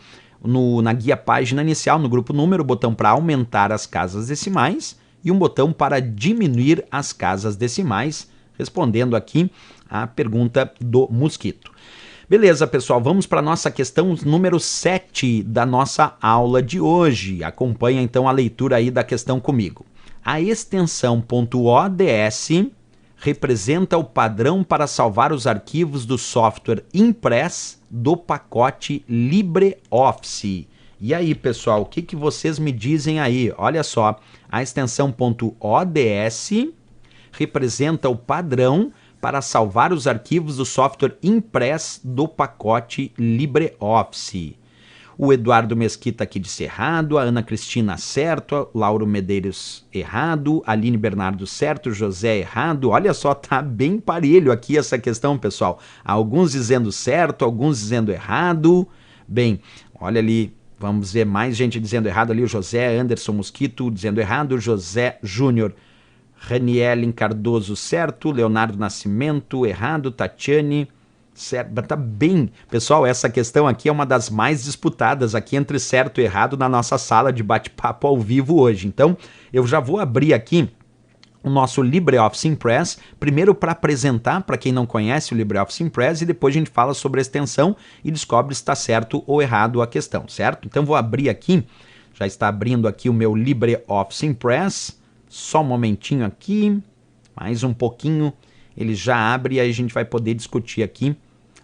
na guia página inicial, no grupo número, o botão para aumentar as casas decimais e um botão para diminuir as casas decimais, respondendo aqui a pergunta do mosquito. Beleza, pessoal, vamos para a nossa questão número 7 da nossa aula de hoje. Acompanha então a leitura aí da questão comigo. A extensão .ods representa o padrão para salvar os arquivos do software Impress do pacote LibreOffice. E aí, pessoal, o que vocês me dizem aí? Olha só, a extensão .ods representa o padrão para salvar os arquivos do software Impress do pacote LibreOffice. O Eduardo Mesquita aqui disse errado, a Ana Cristina certo, Lauro Medeiros errado, Aline Bernardo certo, José errado. Olha só, tá bem parelho aqui essa questão, pessoal. Alguns dizendo certo, alguns dizendo errado. Bem, olha ali, vamos ver mais gente dizendo errado ali, o José Anderson Mosquito dizendo errado, José Júnior, Ranielen Cardoso certo, Leonardo Nascimento errado, Tatiane certo, tá bem. Pessoal, essa questão aqui é uma das mais disputadas aqui entre certo e errado na nossa sala de bate-papo ao vivo hoje. Então, eu já vou abrir aqui o nosso LibreOffice Impress, primeiro para apresentar para quem não conhece o LibreOffice Impress e depois a gente fala sobre a extensão e descobre se está certo ou errado a questão, certo? Então, vou abrir aqui, já está abrindo aqui o meu LibreOffice Impress, só um momentinho aqui, mais um pouquinho, ele já abre e aí a gente vai poder discutir aqui,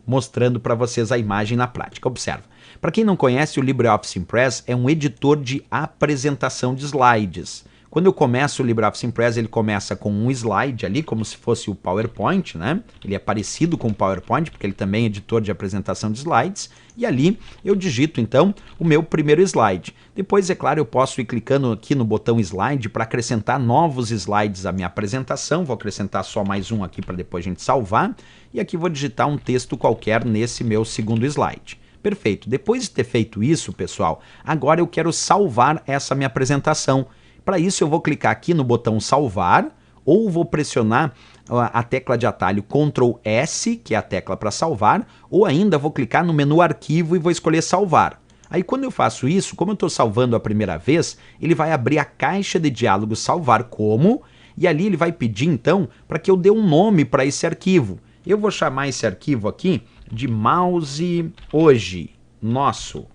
mostrando para vocês a imagem na prática. Observa. Para quem não conhece, o LibreOffice Impress é um editor de apresentação de slides. Quando eu começo o LibreOffice Impress, ele começa com um slide ali, como se fosse o PowerPoint, né? Ele é parecido com o PowerPoint, porque ele também é editor de apresentação de slides. E ali eu digito, então, o meu primeiro slide. Depois, é claro, eu posso ir clicando aqui no botão slide para acrescentar novos slides à minha apresentação. Vou acrescentar só mais um aqui para depois a gente salvar. E aqui vou digitar um texto qualquer nesse meu segundo slide. Perfeito. Depois de ter feito isso, pessoal, agora eu quero salvar essa minha apresentação. Para isso eu vou clicar aqui no botão salvar ou vou pressionar a tecla de atalho Ctrl S, que é a tecla para salvar, ou ainda vou clicar no menu arquivo e vou escolher salvar. Aí quando eu faço isso, como eu estou salvando a primeira vez, ele vai abrir a caixa de diálogo salvar como, e ali ele vai pedir então para que eu dê um nome para esse arquivo. Eu vou chamar esse arquivo aqui de mouse hoje. Nosso.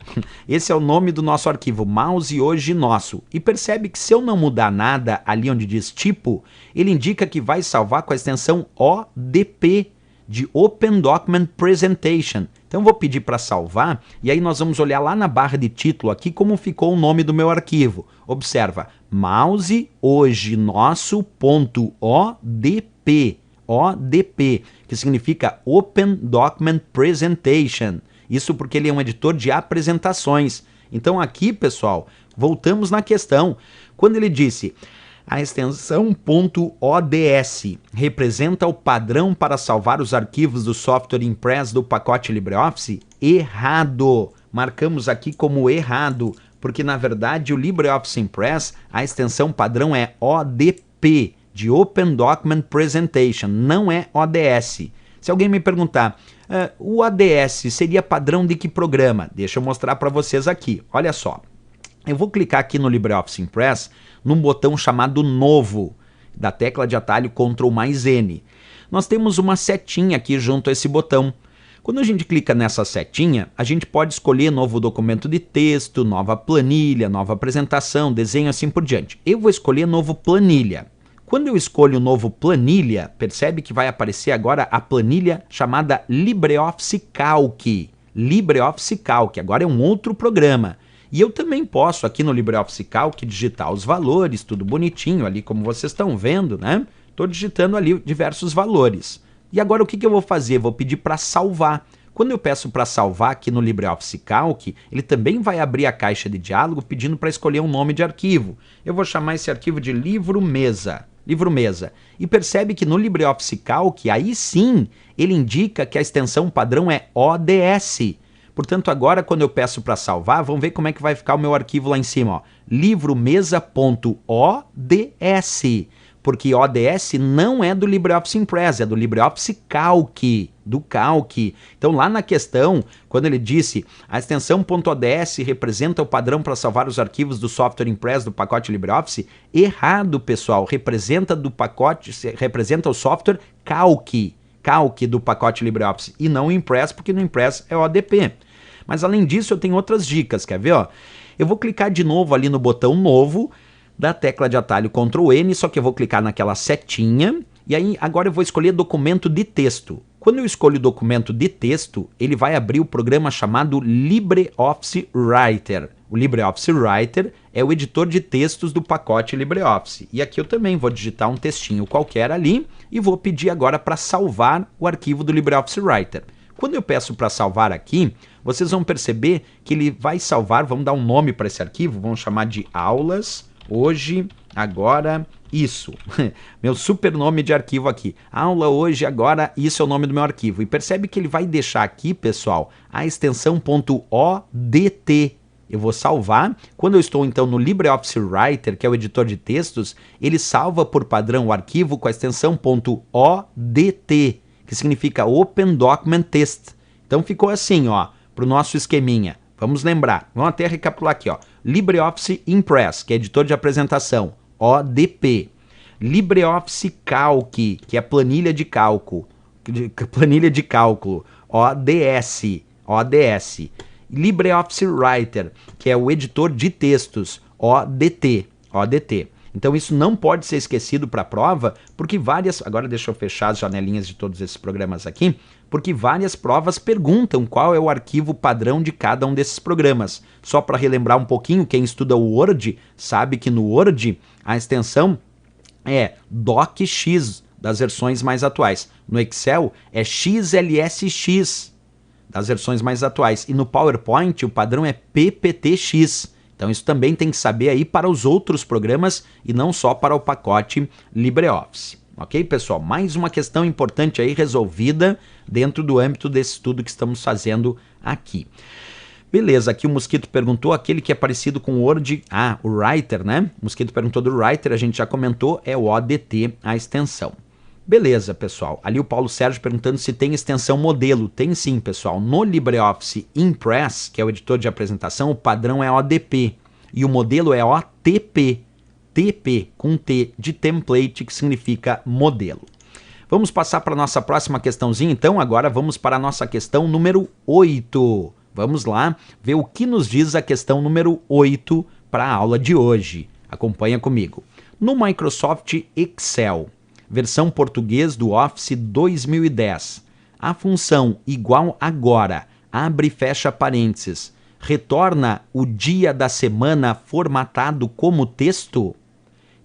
Esse é o nome do nosso arquivo, mouse hoje nosso. E percebe que se eu não mudar nada ali onde diz tipo, ele indica que vai salvar com a extensão ODP, de Open Document Presentation. Então vou pedir para salvar e aí nós vamos olhar lá na barra de título aqui como ficou o nome do meu arquivo. Observa, mouse hoje nosso.odp, ODP, que significa Open Document Presentation. Isso porque ele é um editor de apresentações. Então aqui, pessoal, voltamos na questão. Quando ele disse, a extensão .ods representa o padrão para salvar os arquivos do software Impress do pacote LibreOffice? Errado. Marcamos aqui como errado, porque na verdade o LibreOffice Impress, a extensão padrão é ODP, de Open Document Presentation, não é ODS. Se alguém me perguntar, o ODS seria padrão de que programa? Deixa eu mostrar para vocês aqui. Olha só. Eu vou clicar aqui no LibreOffice Impress, num botão chamado Novo, da tecla de atalho Ctrl mais N. Nós temos uma setinha aqui junto a esse botão. Quando a gente clica nessa setinha, a gente pode escolher novo documento de texto, nova planilha, nova apresentação, desenho, assim por diante. Eu vou escolher novo planilha. Quando eu escolho novo planilha, percebe que vai aparecer agora a planilha chamada LibreOffice Calc. LibreOffice Calc, agora é um outro programa. E eu também posso, aqui no LibreOffice Calc, digitar os valores, tudo bonitinho ali, como vocês estão vendo, né? Estou digitando ali diversos valores. E agora o que eu vou fazer? Vou pedir para salvar. Quando eu peço para salvar aqui no LibreOffice Calc, ele também vai abrir a caixa de diálogo pedindo para escolher um nome de arquivo. Eu vou chamar esse arquivo de livro mesa. Livro mesa. E percebe que no LibreOffice Calc, aí sim, ele indica que a extensão padrão é ODS. Portanto, agora quando eu peço para salvar, vamos ver como é que vai ficar o meu arquivo lá em cima, ó. livromesa.ods. Porque ODS não é do LibreOffice Impress, é do LibreOffice Calc, do Calc. Então lá na questão, quando ele disse a extensão .ods representa o padrão para salvar os arquivos do software Impress do pacote LibreOffice, errado, pessoal, representa o software Calc do pacote LibreOffice e não o Impress, porque no Impress é ODP. Mas além disso eu tenho outras dicas, quer ver? Ó? Eu vou clicar de novo ali no botão novo, da tecla de atalho Ctrl N, só que eu vou clicar naquela setinha, e aí agora eu vou escolher documento de texto. Quando eu escolho documento de texto, ele vai abrir o programa chamado LibreOffice Writer. O LibreOffice Writer é o editor de textos do pacote LibreOffice. E aqui eu também vou digitar um textinho qualquer ali e vou pedir agora para salvar o arquivo do LibreOffice Writer. Quando eu peço para salvar aqui, vocês vão perceber que ele vai salvar, vamos dar um nome para esse arquivo, vamos chamar de aulas. Hoje, agora, isso. Meu super nome de arquivo aqui. Aula hoje, agora, isso é o nome do meu arquivo. E percebe que ele vai deixar aqui, pessoal, a extensão .odt. Eu vou salvar. Quando eu estou, então, no LibreOffice Writer, que é o editor de textos, ele salva por padrão o arquivo com a extensão .odt, que significa Open Document Text. Então, ficou assim, ó, para o nosso esqueminha. Vamos lembrar. Vamos até recapitular aqui, ó. LibreOffice Impress, que é editor de apresentação, ODP. LibreOffice Calc, que é planilha de cálculo, ODS. LibreOffice Writer, que é o editor de textos, ODT. Então isso não pode ser esquecido para a prova, porque agora deixa eu fechar as janelinhas de todos esses programas aqui, porque várias provas perguntam qual é o arquivo padrão de cada um desses programas. Só para relembrar um pouquinho, quem estuda o Word sabe que no Word a extensão é DocX, das versões mais atuais. No Excel é XLSX, das versões mais atuais. E no PowerPoint o padrão é PPTX. Então isso também tem que saber aí para os outros programas e não só para o pacote LibreOffice. Ok, pessoal? Mais uma questão importante aí resolvida dentro do âmbito desse estudo que estamos fazendo aqui. Beleza, aqui o Mosquito perguntou, aquele que é parecido com o Word, o Writer, né? O Mosquito perguntou do Writer, a gente já comentou, é o ODT, a extensão. Beleza, pessoal. Ali o Paulo Sérgio perguntando se tem extensão modelo. Tem sim, pessoal. No LibreOffice Impress, que é o editor de apresentação, o padrão é ODP. E o modelo é OTP. TP, com T de template, que significa modelo. Vamos passar para a nossa próxima questãozinha, então. Agora vamos para a nossa questão número 8. Vamos lá ver o que nos diz a questão número 8 para a aula de hoje. Acompanha comigo. No Microsoft Excel, versão português do Office 2010. A função igual agora, abre e fecha parênteses, retorna o dia da semana formatado como texto?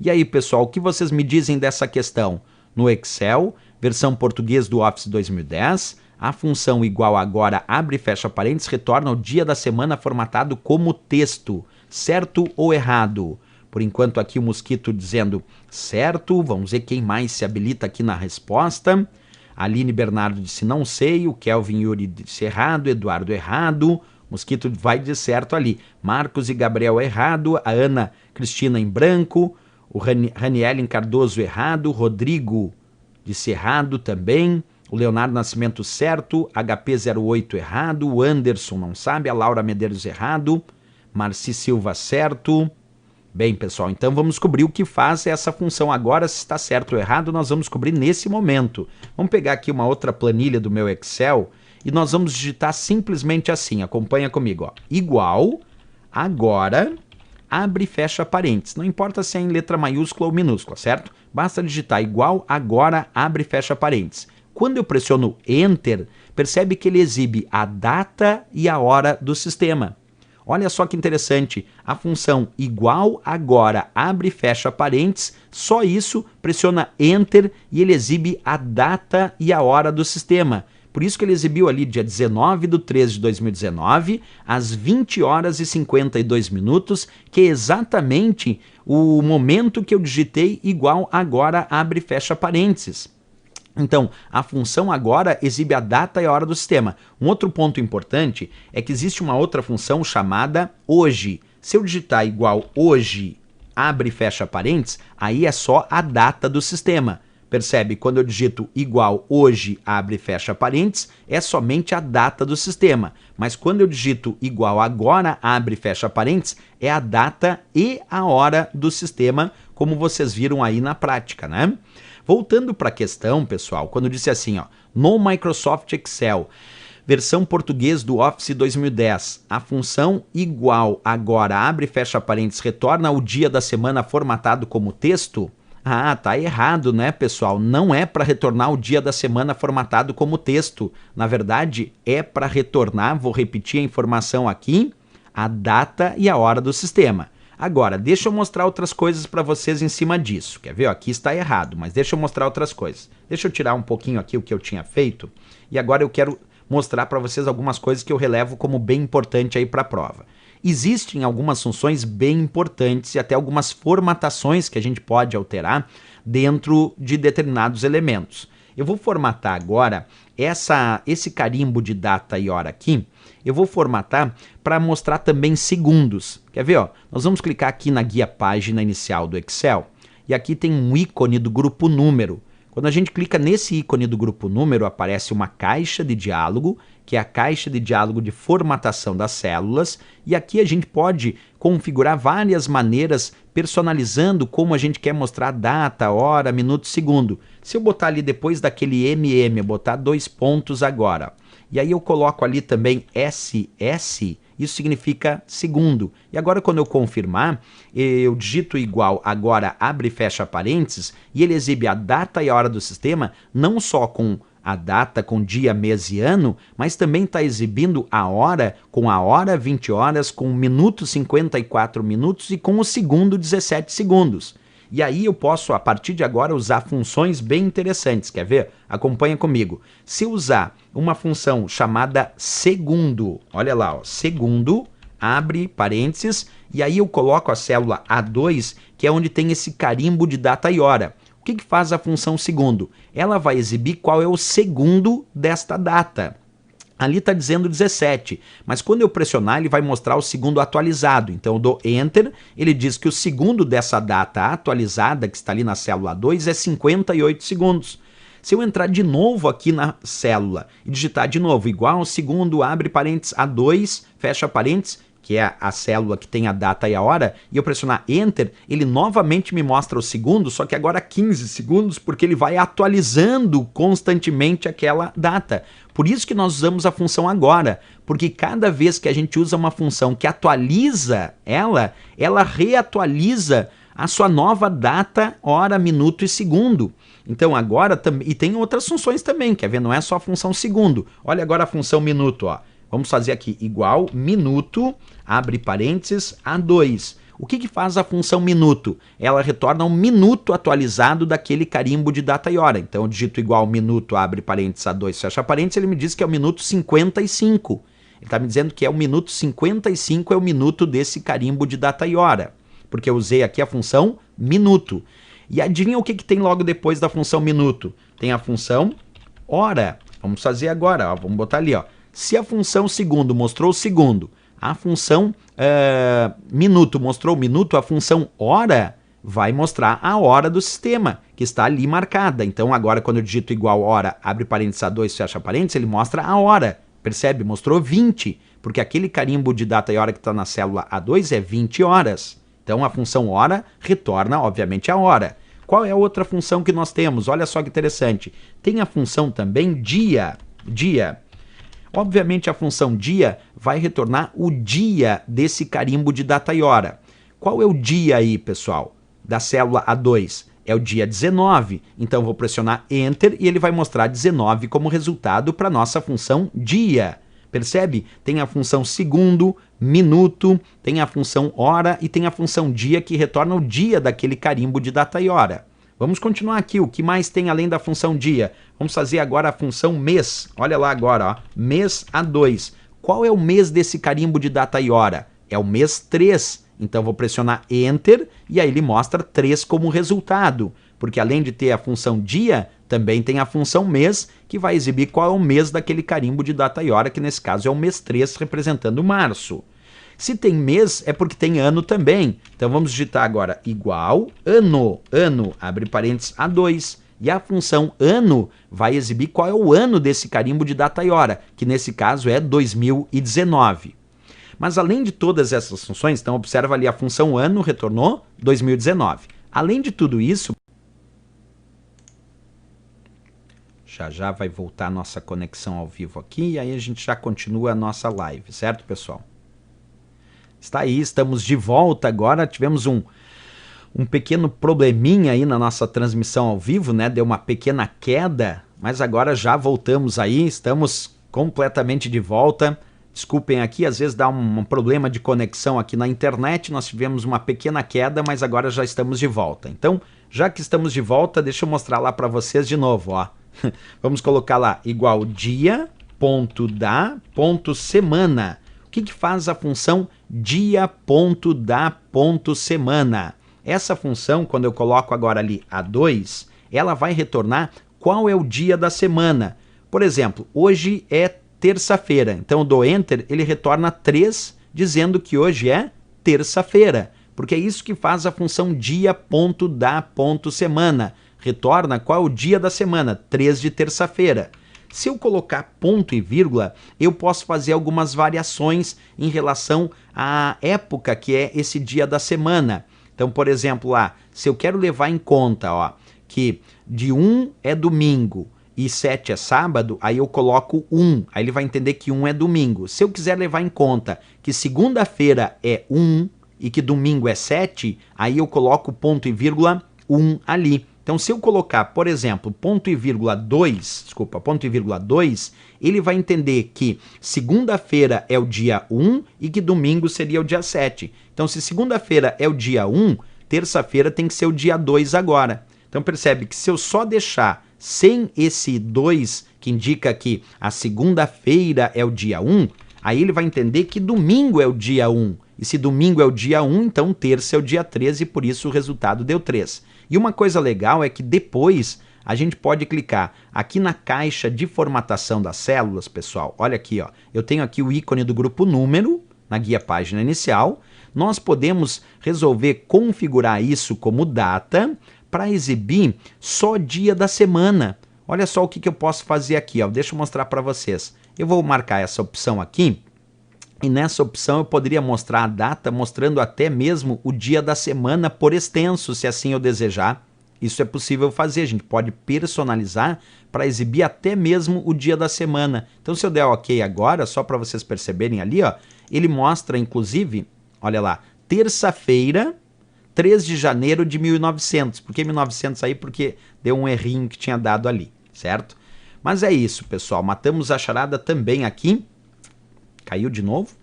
E aí, pessoal, o que vocês me dizem dessa questão? No Excel, versão português do Office 2010, a função igual agora, abre e fecha parênteses, retorna o dia da semana formatado como texto. Certo ou errado? Por enquanto aqui o Mosquito dizendo certo, vamos ver quem mais se habilita aqui na resposta. A Aline Bernardo disse não sei, o Kelvin Yuri disse errado, Eduardo errado, Mosquito vai de certo ali. Marcos e Gabriel errado, a Ana Cristina em branco, o Ranielen Cardoso errado, Rodrigo disse errado também, o Leonardo Nascimento certo, HP08 errado, o Anderson não sabe, a Laura Medeiros errado, Marci Silva certo. Bem, pessoal, então vamos descobrir o que faz essa função agora, se está certo ou errado, nós vamos descobrir nesse momento. Vamos pegar aqui uma outra planilha do meu Excel e nós vamos digitar simplesmente assim, acompanha comigo, ó, igual, agora, abre e fecha parênteses. Não importa se é em letra maiúscula ou minúscula, certo? Basta digitar igual, agora, abre e fecha parênteses. Quando eu pressiono Enter, percebe que ele exibe a data e a hora do sistema. Olha só que interessante, a função igual, agora, abre e fecha parênteses, só isso, pressiona Enter e ele exibe a data e a hora do sistema. Por isso que ele exibiu ali dia 19/3/2019, às 20 horas e 52 minutos, que é exatamente o momento que eu digitei igual, agora, abre e fecha parênteses. Então, a função agora exibe a data e a hora do sistema. Um outro ponto importante é que existe uma outra função chamada hoje. Se eu digitar igual hoje, abre e fecha parênteses, aí é só a data do sistema. Percebe? Quando eu digito igual hoje, abre e fecha parênteses, é somente a data do sistema. Mas quando eu digito igual agora, abre e fecha parênteses, é a data e a hora do sistema, como vocês viram aí na prática, né? Voltando para a questão, pessoal, quando eu disse assim, ó, no Microsoft Excel, versão português do Office 2010, a função igual agora, abre e fecha parênteses, retorna o dia da semana formatado como texto? Ah, tá errado, né, pessoal? Não é para retornar o dia da semana formatado como texto. Na verdade, é para retornar, vou repetir a informação aqui, a data e a hora do sistema. Agora, deixa eu mostrar outras coisas para vocês em cima disso. Quer ver? Aqui está errado, mas deixa eu mostrar outras coisas. Deixa eu tirar um pouquinho aqui o que eu tinha feito e agora eu quero mostrar para vocês algumas coisas que eu relevo como bem importante aí para a prova. Existem algumas funções bem importantes e até algumas formatações que a gente pode alterar dentro de determinados elementos. Eu vou formatar agora esse carimbo de data e hora aqui, eu vou formatar para mostrar também segundos. Quer ver? Ó? Nós vamos clicar aqui na guia página inicial do Excel e aqui tem um ícone do grupo número. Quando a gente clica nesse ícone do grupo número, aparece uma caixa de diálogo, que é a caixa de diálogo de formatação das células, e aqui a gente pode configurar várias maneiras, personalizando como a gente quer mostrar data, hora, minuto, segundo. Se eu botar ali depois daquele eu botar 2 pontos agora, e aí eu coloco ali também SS, isso significa segundo. E agora quando eu confirmar, eu digito igual, agora abre e fecha parênteses, e ele exibe a data e a hora do sistema, não só com a data, com dia, mês e ano, mas também está exibindo a hora, com a hora 20 horas, com o minuto 54 minutos e com o segundo 17 segundos. E aí eu posso, a partir de agora, usar funções bem interessantes. Quer ver? Acompanha comigo. Se eu usar uma função chamada segundo, olha lá, ó, segundo, abre parênteses, e aí eu coloco a célula A2, que é onde tem esse carimbo de data e hora. O que faz a função segundo? Ela vai exibir qual é o segundo desta data. Ali está dizendo 17, mas quando eu pressionar ele vai mostrar o segundo atualizado. Então eu dou Enter, ele diz que o segundo dessa data atualizada, que está ali na célula 2, é 58 segundos. Se eu entrar de novo aqui na célula e digitar de novo, igual segundo, abre parênteses, A2, fecha parênteses, que é a célula que tem a data e a hora, e eu pressionar Enter, ele novamente me mostra o segundo, só que agora 15 segundos, porque ele vai atualizando constantemente aquela data. Por isso que nós usamos a função agora, porque cada vez que a gente usa uma função que atualiza ela reatualiza a sua nova data, hora, minuto e segundo. Então agora, e tem outras funções também, quer ver? Não é só a função segundo. Olha agora a função minuto, ó. Vamos fazer aqui igual minuto, abre parênteses, A2. O que faz a função minuto? Ela retorna um minuto atualizado daquele carimbo de data e hora. Então eu digito igual minuto, abre parênteses, A2, fecha parênteses, ele me diz que é o minuto 55. Ele está me dizendo que é o minuto 55, é o minuto desse carimbo de data e hora. Porque eu usei aqui a função minuto. E adivinha o que tem logo depois da função minuto? Tem a função hora. Vamos fazer agora, ó, vamos botar ali, ó. Se a função segundo mostrou o segundo, a função minuto mostrou o minuto, a função hora vai mostrar a hora do sistema, que está ali marcada. Então agora quando eu digito igual hora, abre parênteses, A2, fecha parênteses, ele mostra a hora. Percebe? Mostrou 20, porque aquele carimbo de data e hora que está na célula A2 é 20 horas. Então a função hora retorna, obviamente, a hora. Qual é a outra função que nós temos? Olha só que interessante. Tem a função também dia. Obviamente a função dia vai retornar o dia desse carimbo de data e hora. Qual é o dia aí, pessoal, da célula A2? É o dia 19, então vou pressionar Enter e ele vai mostrar 19 como resultado para a nossa função dia. Percebe? Tem a função segundo, minuto, tem a função hora e tem a função dia que retorna o dia daquele carimbo de data e hora. Vamos continuar aqui, o que mais tem além da função dia? Vamos fazer agora a função mês. Olha lá agora, ó, mês A2. Qual é o mês desse carimbo de data e hora? É o mês 3. Então vou pressionar Enter e aí ele mostra 3 como resultado, porque além de ter a função dia, também tem a função mês, que vai exibir qual é o mês daquele carimbo de data e hora, que nesse caso é o mês 3, representando março. Se tem mês, é porque tem ano também. Então vamos digitar agora igual ano, abre parênteses A2. E a função ano vai exibir qual é o ano desse carimbo de data e hora, que nesse caso é 2019. Mas além de todas essas funções, então observa ali a função ano retornou 2019. Além de tudo isso, já vai voltar a nossa conexão ao vivo aqui e aí a gente já continua a nossa live, certo, pessoal? Está aí, estamos de volta agora, tivemos um pequeno probleminha aí na nossa transmissão ao vivo, né? Deu uma pequena queda, mas agora já voltamos aí, estamos completamente de volta. Desculpem aqui, às vezes dá um problema de conexão aqui na internet, nós tivemos uma pequena queda, mas agora já estamos de volta. Então, já que estamos de volta, deixa eu mostrar lá para vocês de novo, ó. Vamos colocar lá, igual dia.da.semana. O que faz a função dia.da.semana? Essa função, quando eu coloco agora ali A2, ela vai retornar qual é o dia da semana. Por exemplo, hoje é terça-feira. Então eu dou Enter, ele retorna 3, dizendo que hoje é terça-feira. Porque é isso que faz a função dia.da.semana. Retorna qual é o dia da semana, 3 de terça-feira. Se eu colocar ponto e vírgula, eu posso fazer algumas variações em relação à época que é esse dia da semana. Então, por exemplo, lá, se eu quero levar em conta, ó, que de 1 é domingo, e 7 é sábado, aí eu coloco 1, aí ele vai entender que 1 é domingo. Se eu quiser levar em conta que segunda-feira é 1 e que domingo é 7, aí eu coloco ponto e vírgula 1 ali. Então se eu colocar, por exemplo, ponto e vírgula 2, ele vai entender que segunda-feira é o dia 1 e que domingo seria o dia 7. Então se segunda-feira é o dia 1, terça-feira tem que ser o dia 2 agora. Então percebe que se eu só deixar sem esse 2, que indica que a segunda-feira é o dia 1, aí ele vai entender que domingo é o dia 1. E se domingo é o dia 1, então terça é o dia 13 e por isso o resultado deu 3. E uma coisa legal é que depois a gente pode clicar aqui na caixa de formatação das células, pessoal. Olha aqui, ó. Eu tenho aqui o ícone do grupo número na guia página inicial. Nós podemos resolver configurar isso como data para exibir só dia da semana. Olha só o que eu posso fazer aqui, ó. Deixa eu mostrar para vocês. Eu vou marcar essa opção aqui e nessa opção eu poderia mostrar a data, mostrando até mesmo o dia da semana por extenso, se assim eu desejar. Isso é possível fazer, a gente pode personalizar para exibir até mesmo o dia da semana. Então se eu der OK agora, só para vocês perceberem ali, ó, ele mostra inclusive, olha lá, terça-feira, 3 de janeiro de 1900. Por que 1900 aí? Porque deu um errinho que tinha dado ali, certo? Mas é isso, pessoal. Matamos a charada também aqui. Caiu de novo.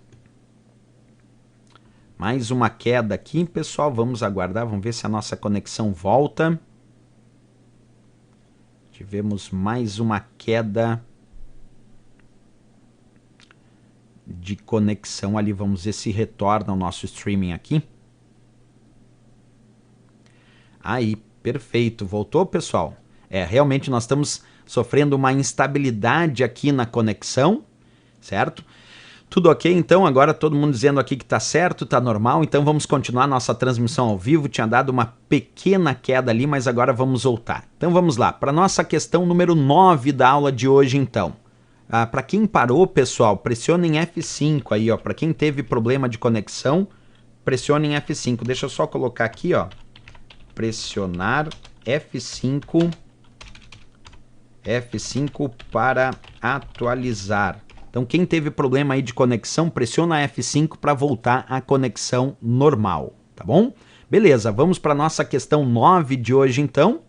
Mais uma queda aqui, pessoal. Vamos aguardar, vamos ver se a nossa conexão volta. Tivemos mais uma queda de conexão ali. Vamos ver se retorna o nosso streaming aqui. Aí, perfeito. Voltou, pessoal? Realmente nós estamos sofrendo uma instabilidade aqui na conexão, certo? Tudo ok, então? Agora todo mundo dizendo aqui que está certo, está normal. Então vamos continuar nossa transmissão ao vivo. Tinha dado uma pequena queda ali, mas agora vamos voltar. Então vamos lá, para a nossa questão número 9 da aula de hoje, então. Para quem parou, pessoal, pressione em F5 aí, ó. Para quem teve problema de conexão, pressione em F5. Deixa eu só colocar aqui, ó. Pressionar F5 para atualizar. Então quem teve problema aí de conexão, pressiona F5 para voltar à conexão normal, tá bom? Beleza, vamos para a nossa questão 9 de hoje então.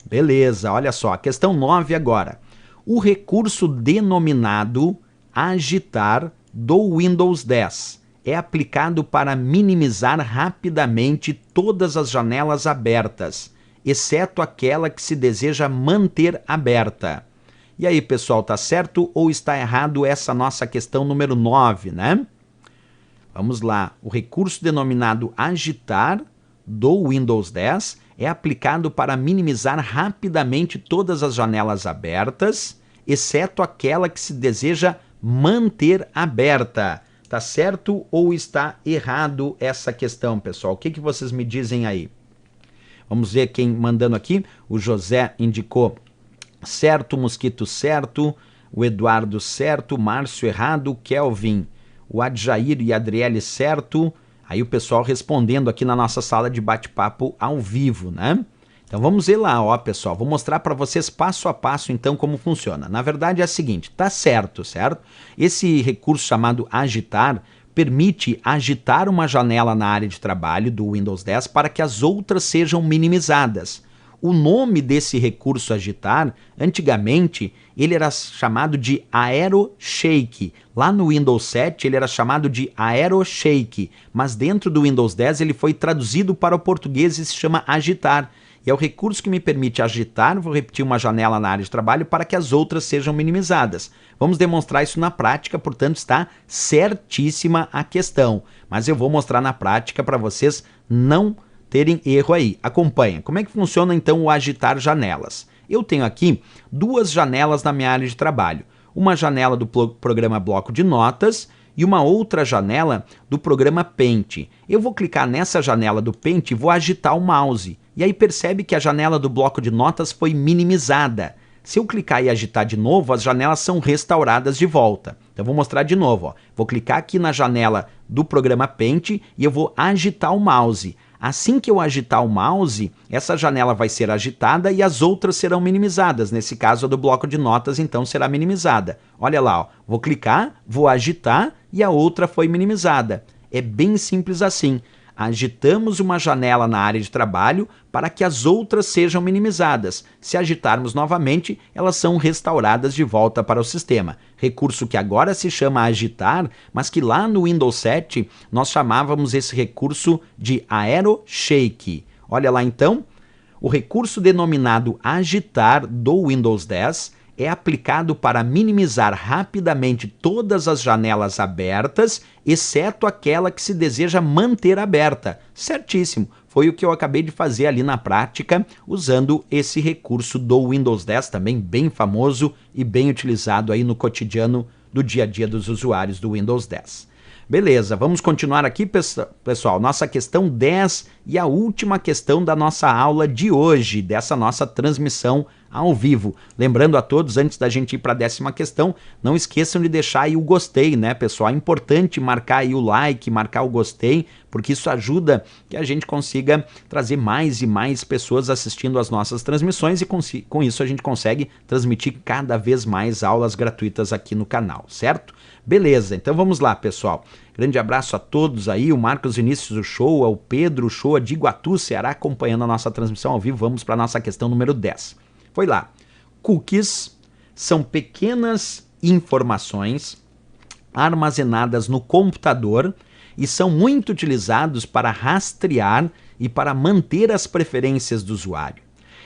Beleza, olha só, a questão 9 agora. O recurso denominado agitar do Windows 10 é aplicado para minimizar rapidamente todas as janelas abertas, exceto aquela que se deseja manter aberta. E aí, pessoal, tá certo ou está errado essa nossa questão número 9, né? Vamos lá. O recurso denominado agitar do Windows 10 é aplicado para minimizar rapidamente todas as janelas abertas, exceto aquela que se deseja manter aberta. Tá certo ou está errado essa questão, pessoal? O que vocês me dizem aí? Vamos ver quem mandando aqui. O José indicou certo, Mosquito certo, o Eduardo certo, Márcio errado, Kelvin, o Adjair e a Adriele certo. Aí o pessoal respondendo aqui na nossa sala de bate-papo ao vivo, né? Então vamos ver lá, ó, pessoal. Vou mostrar para vocês passo a passo então como funciona. Na verdade é o seguinte, tá certo, certo? Esse recurso chamado agitar permite agitar uma janela na área de trabalho do Windows 10 para que as outras sejam minimizadas. O nome desse recurso agitar, antigamente, ele era chamado de Aero Shake. Lá no Windows 7 ele era chamado de Aero Shake, mas dentro do Windows 10 ele foi traduzido para o português e se chama agitar. E é o recurso que me permite agitar, vou repetir, uma janela na área de trabalho para que as outras sejam minimizadas. Vamos demonstrar isso na prática, portanto está certíssima a questão. Mas eu vou mostrar na prática para vocês não terem erro aí. Acompanha. Como é que funciona então o agitar janelas? Eu tenho aqui duas janelas na minha área de trabalho. Uma janela do programa Bloco de Notas e uma outra janela do programa Paint. Eu vou clicar nessa janela do Paint e vou agitar o mouse. E aí percebe que a janela do bloco de notas foi minimizada. Se eu clicar e agitar de novo, as janelas são restauradas de volta. Então vou mostrar de novo. Ó. Vou clicar aqui na janela do programa Paint e eu vou agitar o mouse. Assim que eu agitar o mouse, essa janela vai ser agitada e as outras serão minimizadas. Nesse caso, a do bloco de notas, então, será minimizada. Olha lá, ó. Vou clicar, vou agitar e a outra foi minimizada. É bem simples assim. Agitamos uma janela na área de trabalho para que as outras sejam minimizadas. Se agitarmos novamente, elas são restauradas de volta para o sistema. Recurso que agora se chama agitar, mas que lá no Windows 7 nós chamávamos esse recurso de Aero Shake. Olha lá então, o recurso denominado agitar do Windows 10 é aplicado para minimizar rapidamente todas as janelas abertas, exceto aquela que se deseja manter aberta. Certíssimo, foi o que eu acabei de fazer ali na prática, usando esse recurso do Windows 10, também bem famoso e bem utilizado aí no cotidiano do dia a dia dos usuários do Windows 10. Beleza, vamos continuar aqui, pessoal. Nossa questão 10 e a última questão da nossa aula de hoje, dessa nossa transmissão ao vivo. Lembrando a todos, antes da gente ir para a 10ª questão, não esqueçam de deixar aí o gostei, né, pessoal? É importante marcar aí o like, marcar o gostei, porque isso ajuda que a gente consiga trazer mais e mais pessoas assistindo às nossas transmissões e com isso a gente consegue transmitir cada vez mais aulas gratuitas aqui no canal, certo? Beleza, então vamos lá, pessoal. Grande abraço a todos aí, o Marcos Vinícius do Show, o Pedro Show de Iguatu, Ceará, acompanhando a nossa transmissão ao vivo. Vamos para a nossa questão número 10. Foi lá. Cookies são pequenas informações armazenadas no computador e são muito utilizados para rastrear e para manter as preferências do usuário.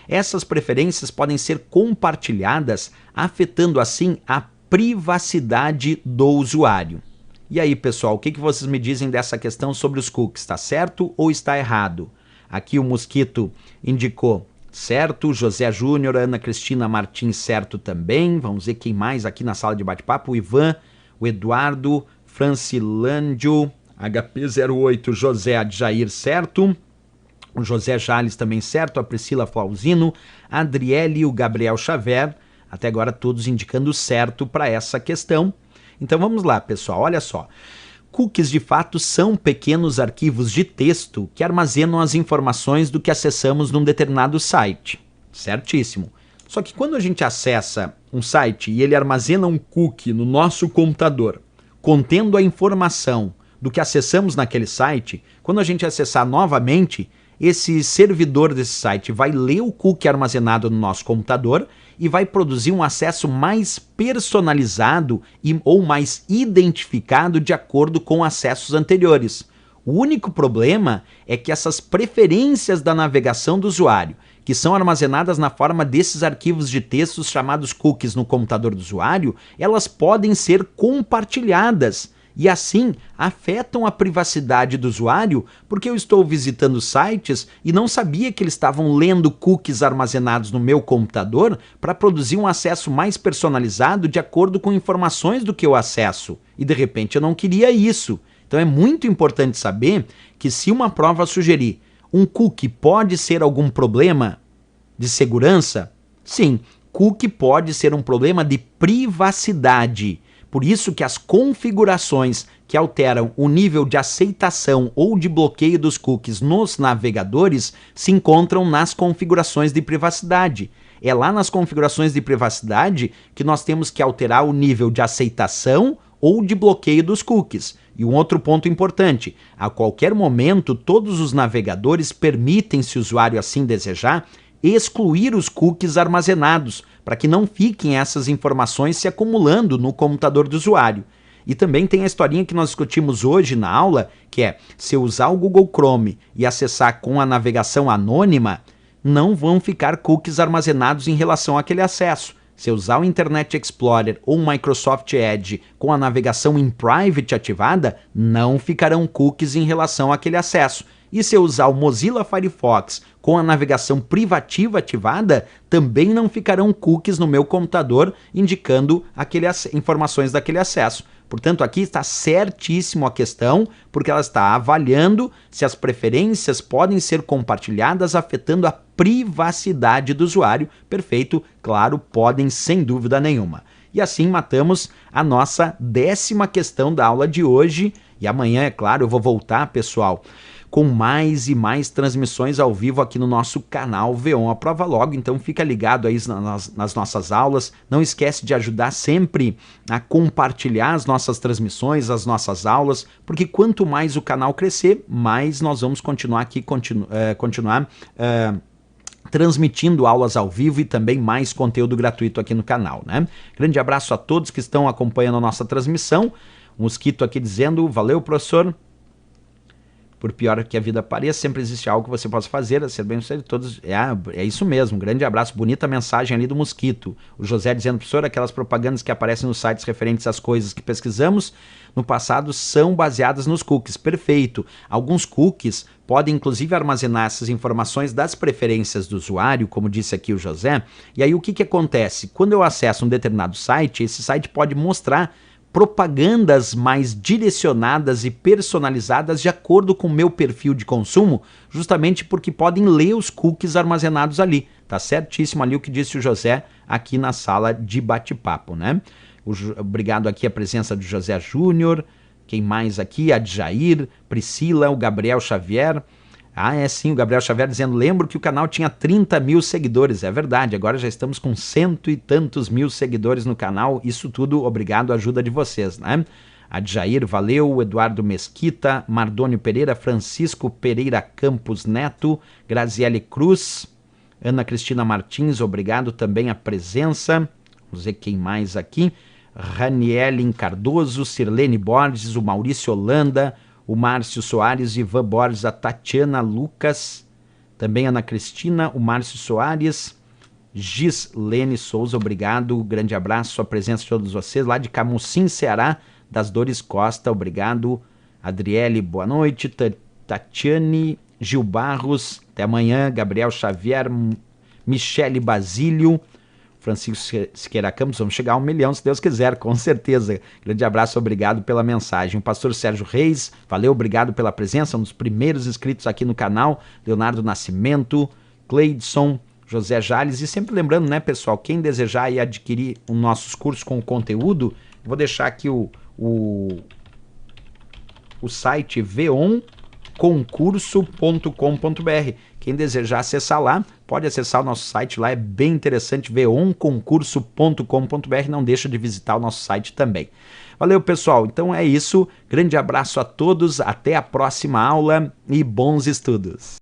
Essas preferências podem ser compartilhadas, afetando assim a privacidade do usuário. E aí, pessoal, o que vocês me dizem dessa questão sobre os cookies? Está certo ou está errado? Aqui o Mosquito indicou certo, José Júnior, Ana Cristina Martins, certo também. Vamos ver quem mais aqui na sala de bate-papo. O Ivan, o Eduardo, Francilândio, HP08, José Adjair, certo. O José Jales também certo, a Priscila Flauzino, a Adriele e o Gabriel Xavier. Até agora todos indicando certo para essa questão. Então vamos lá, pessoal, olha só. Cookies de fato são pequenos arquivos de texto que armazenam as informações do que acessamos num determinado site. Certíssimo. Só que quando a gente acessa um site e ele armazena um cookie no nosso computador, contendo a informação do que acessamos naquele site, quando a gente acessar novamente, esse servidor desse site vai ler o cookie armazenado no nosso computador e vai produzir um acesso mais personalizado ou mais identificado de acordo com acessos anteriores. O único problema é que essas preferências da navegação do usuário, que são armazenadas na forma desses arquivos de textos chamados cookies no computador do usuário, elas podem ser compartilhadas e assim afetam a privacidade do usuário, porque eu estou visitando sites e não sabia que eles estavam lendo cookies armazenados no meu computador para produzir um acesso mais personalizado de acordo com informações do que eu acesso. E de repente eu não queria isso. Então é muito importante saber que se uma prova sugerir um cookie pode ser algum problema de segurança, sim, cookie pode ser um problema de privacidade. Por isso que as configurações que alteram o nível de aceitação ou de bloqueio dos cookies nos navegadores se encontram nas configurações de privacidade. É lá nas configurações de privacidade que nós temos que alterar o nível de aceitação ou de bloqueio dos cookies. E um outro ponto importante, a qualquer momento todos os navegadores permitem, se o usuário assim desejar, excluir os cookies armazenados, para que não fiquem essas informações se acumulando no computador do usuário. E também tem a historinha que nós discutimos hoje na aula, que é, se eu usar o Google Chrome e acessar com a navegação anônima, não vão ficar cookies armazenados em relação àquele acesso. Se eu usar o Internet Explorer ou o Microsoft Edge com a navegação em private ativada, não ficarão cookies em relação àquele acesso. E se eu usar o Mozilla Firefox com a navegação privativa ativada, também não ficarão cookies no meu computador indicando informações daquele acesso. Portanto, aqui está certíssimo a questão, porque ela está avaliando se as preferências podem ser compartilhadas afetando a privacidade do usuário. Perfeito, claro, podem sem dúvida nenhuma. E assim matamos a nossa 10ª questão da aula de hoje. E amanhã, é claro, eu vou voltar, pessoal, com mais e mais transmissões ao vivo aqui no nosso canal V1 A Prova Logo. Então fica ligado aí nas nossas aulas. Não esquece de ajudar sempre a compartilhar as nossas transmissões, as nossas aulas, porque quanto mais o canal crescer, mais nós vamos continuar aqui, transmitindo aulas ao vivo e também mais conteúdo gratuito aqui no canal, né? Grande abraço a todos que estão acompanhando a nossa transmissão. Mosquito aqui dizendo, valeu, professor. Por pior que a vida pareça, sempre existe algo que você possa fazer, a ser bem sucedido de todos. É isso mesmo, grande abraço, bonita mensagem ali do Mosquito. O José dizendo, professor, aquelas propagandas que aparecem nos sites referentes às coisas que pesquisamos no passado são baseadas nos cookies. Perfeito. Alguns cookies podem inclusive armazenar essas informações das preferências do usuário, como disse aqui o José. E aí o que acontece? Quando eu acesso um determinado site, esse site pode mostrar propagandas mais direcionadas e personalizadas de acordo com o meu perfil de consumo, justamente porque podem ler os cookies armazenados ali. Tá certíssimo ali o que disse o José aqui na sala de bate-papo, né? Obrigado aqui a presença do José Júnior, quem mais aqui? A Jair, Priscila, o Gabriel Xavier. Ah, é sim, o Gabriel Xavier dizendo, lembro que o canal tinha 30 mil seguidores, é verdade, agora já estamos com 100 e tantos mil seguidores no canal, isso tudo obrigado à ajuda de vocês, né? A Jair, valeu, Eduardo Mesquita, Mardônio Pereira, Francisco Pereira Campos Neto, Graziele Cruz, Ana Cristina Martins, obrigado também a presença, vamos ver quem mais aqui, Ranielen Cardoso, Sirlene Borges, o Maurício Holanda, o Márcio Soares, Ivan Borges, a Tatiana Lucas, também Ana Cristina, o Márcio Soares, Gislene Souza, obrigado, grande abraço, a presença de todos vocês, lá de Camusim, Ceará, das Dores Costa, obrigado, Adriele, boa noite, Tatiane, Gil Barros, até amanhã, Gabriel Xavier, Michele Basílio, Francisco Siqueira Campos, vamos chegar a 1 milhão, se Deus quiser, com certeza. Grande abraço, obrigado pela mensagem. O pastor Sérgio Reis, valeu, obrigado pela presença, um dos primeiros inscritos aqui no canal. Leonardo Nascimento, Cleidson, José Jales. E sempre lembrando, né, pessoal, quem desejar ir adquirir os nossos cursos com conteúdo, eu vou deixar aqui o site veonconcurso.com.br. Quem desejar acessar lá, pode acessar o nosso site lá, é bem interessante, veonconcurso.com.br, não deixa de visitar o nosso site também. Valeu, pessoal, então é isso, grande abraço a todos, até a próxima aula e bons estudos!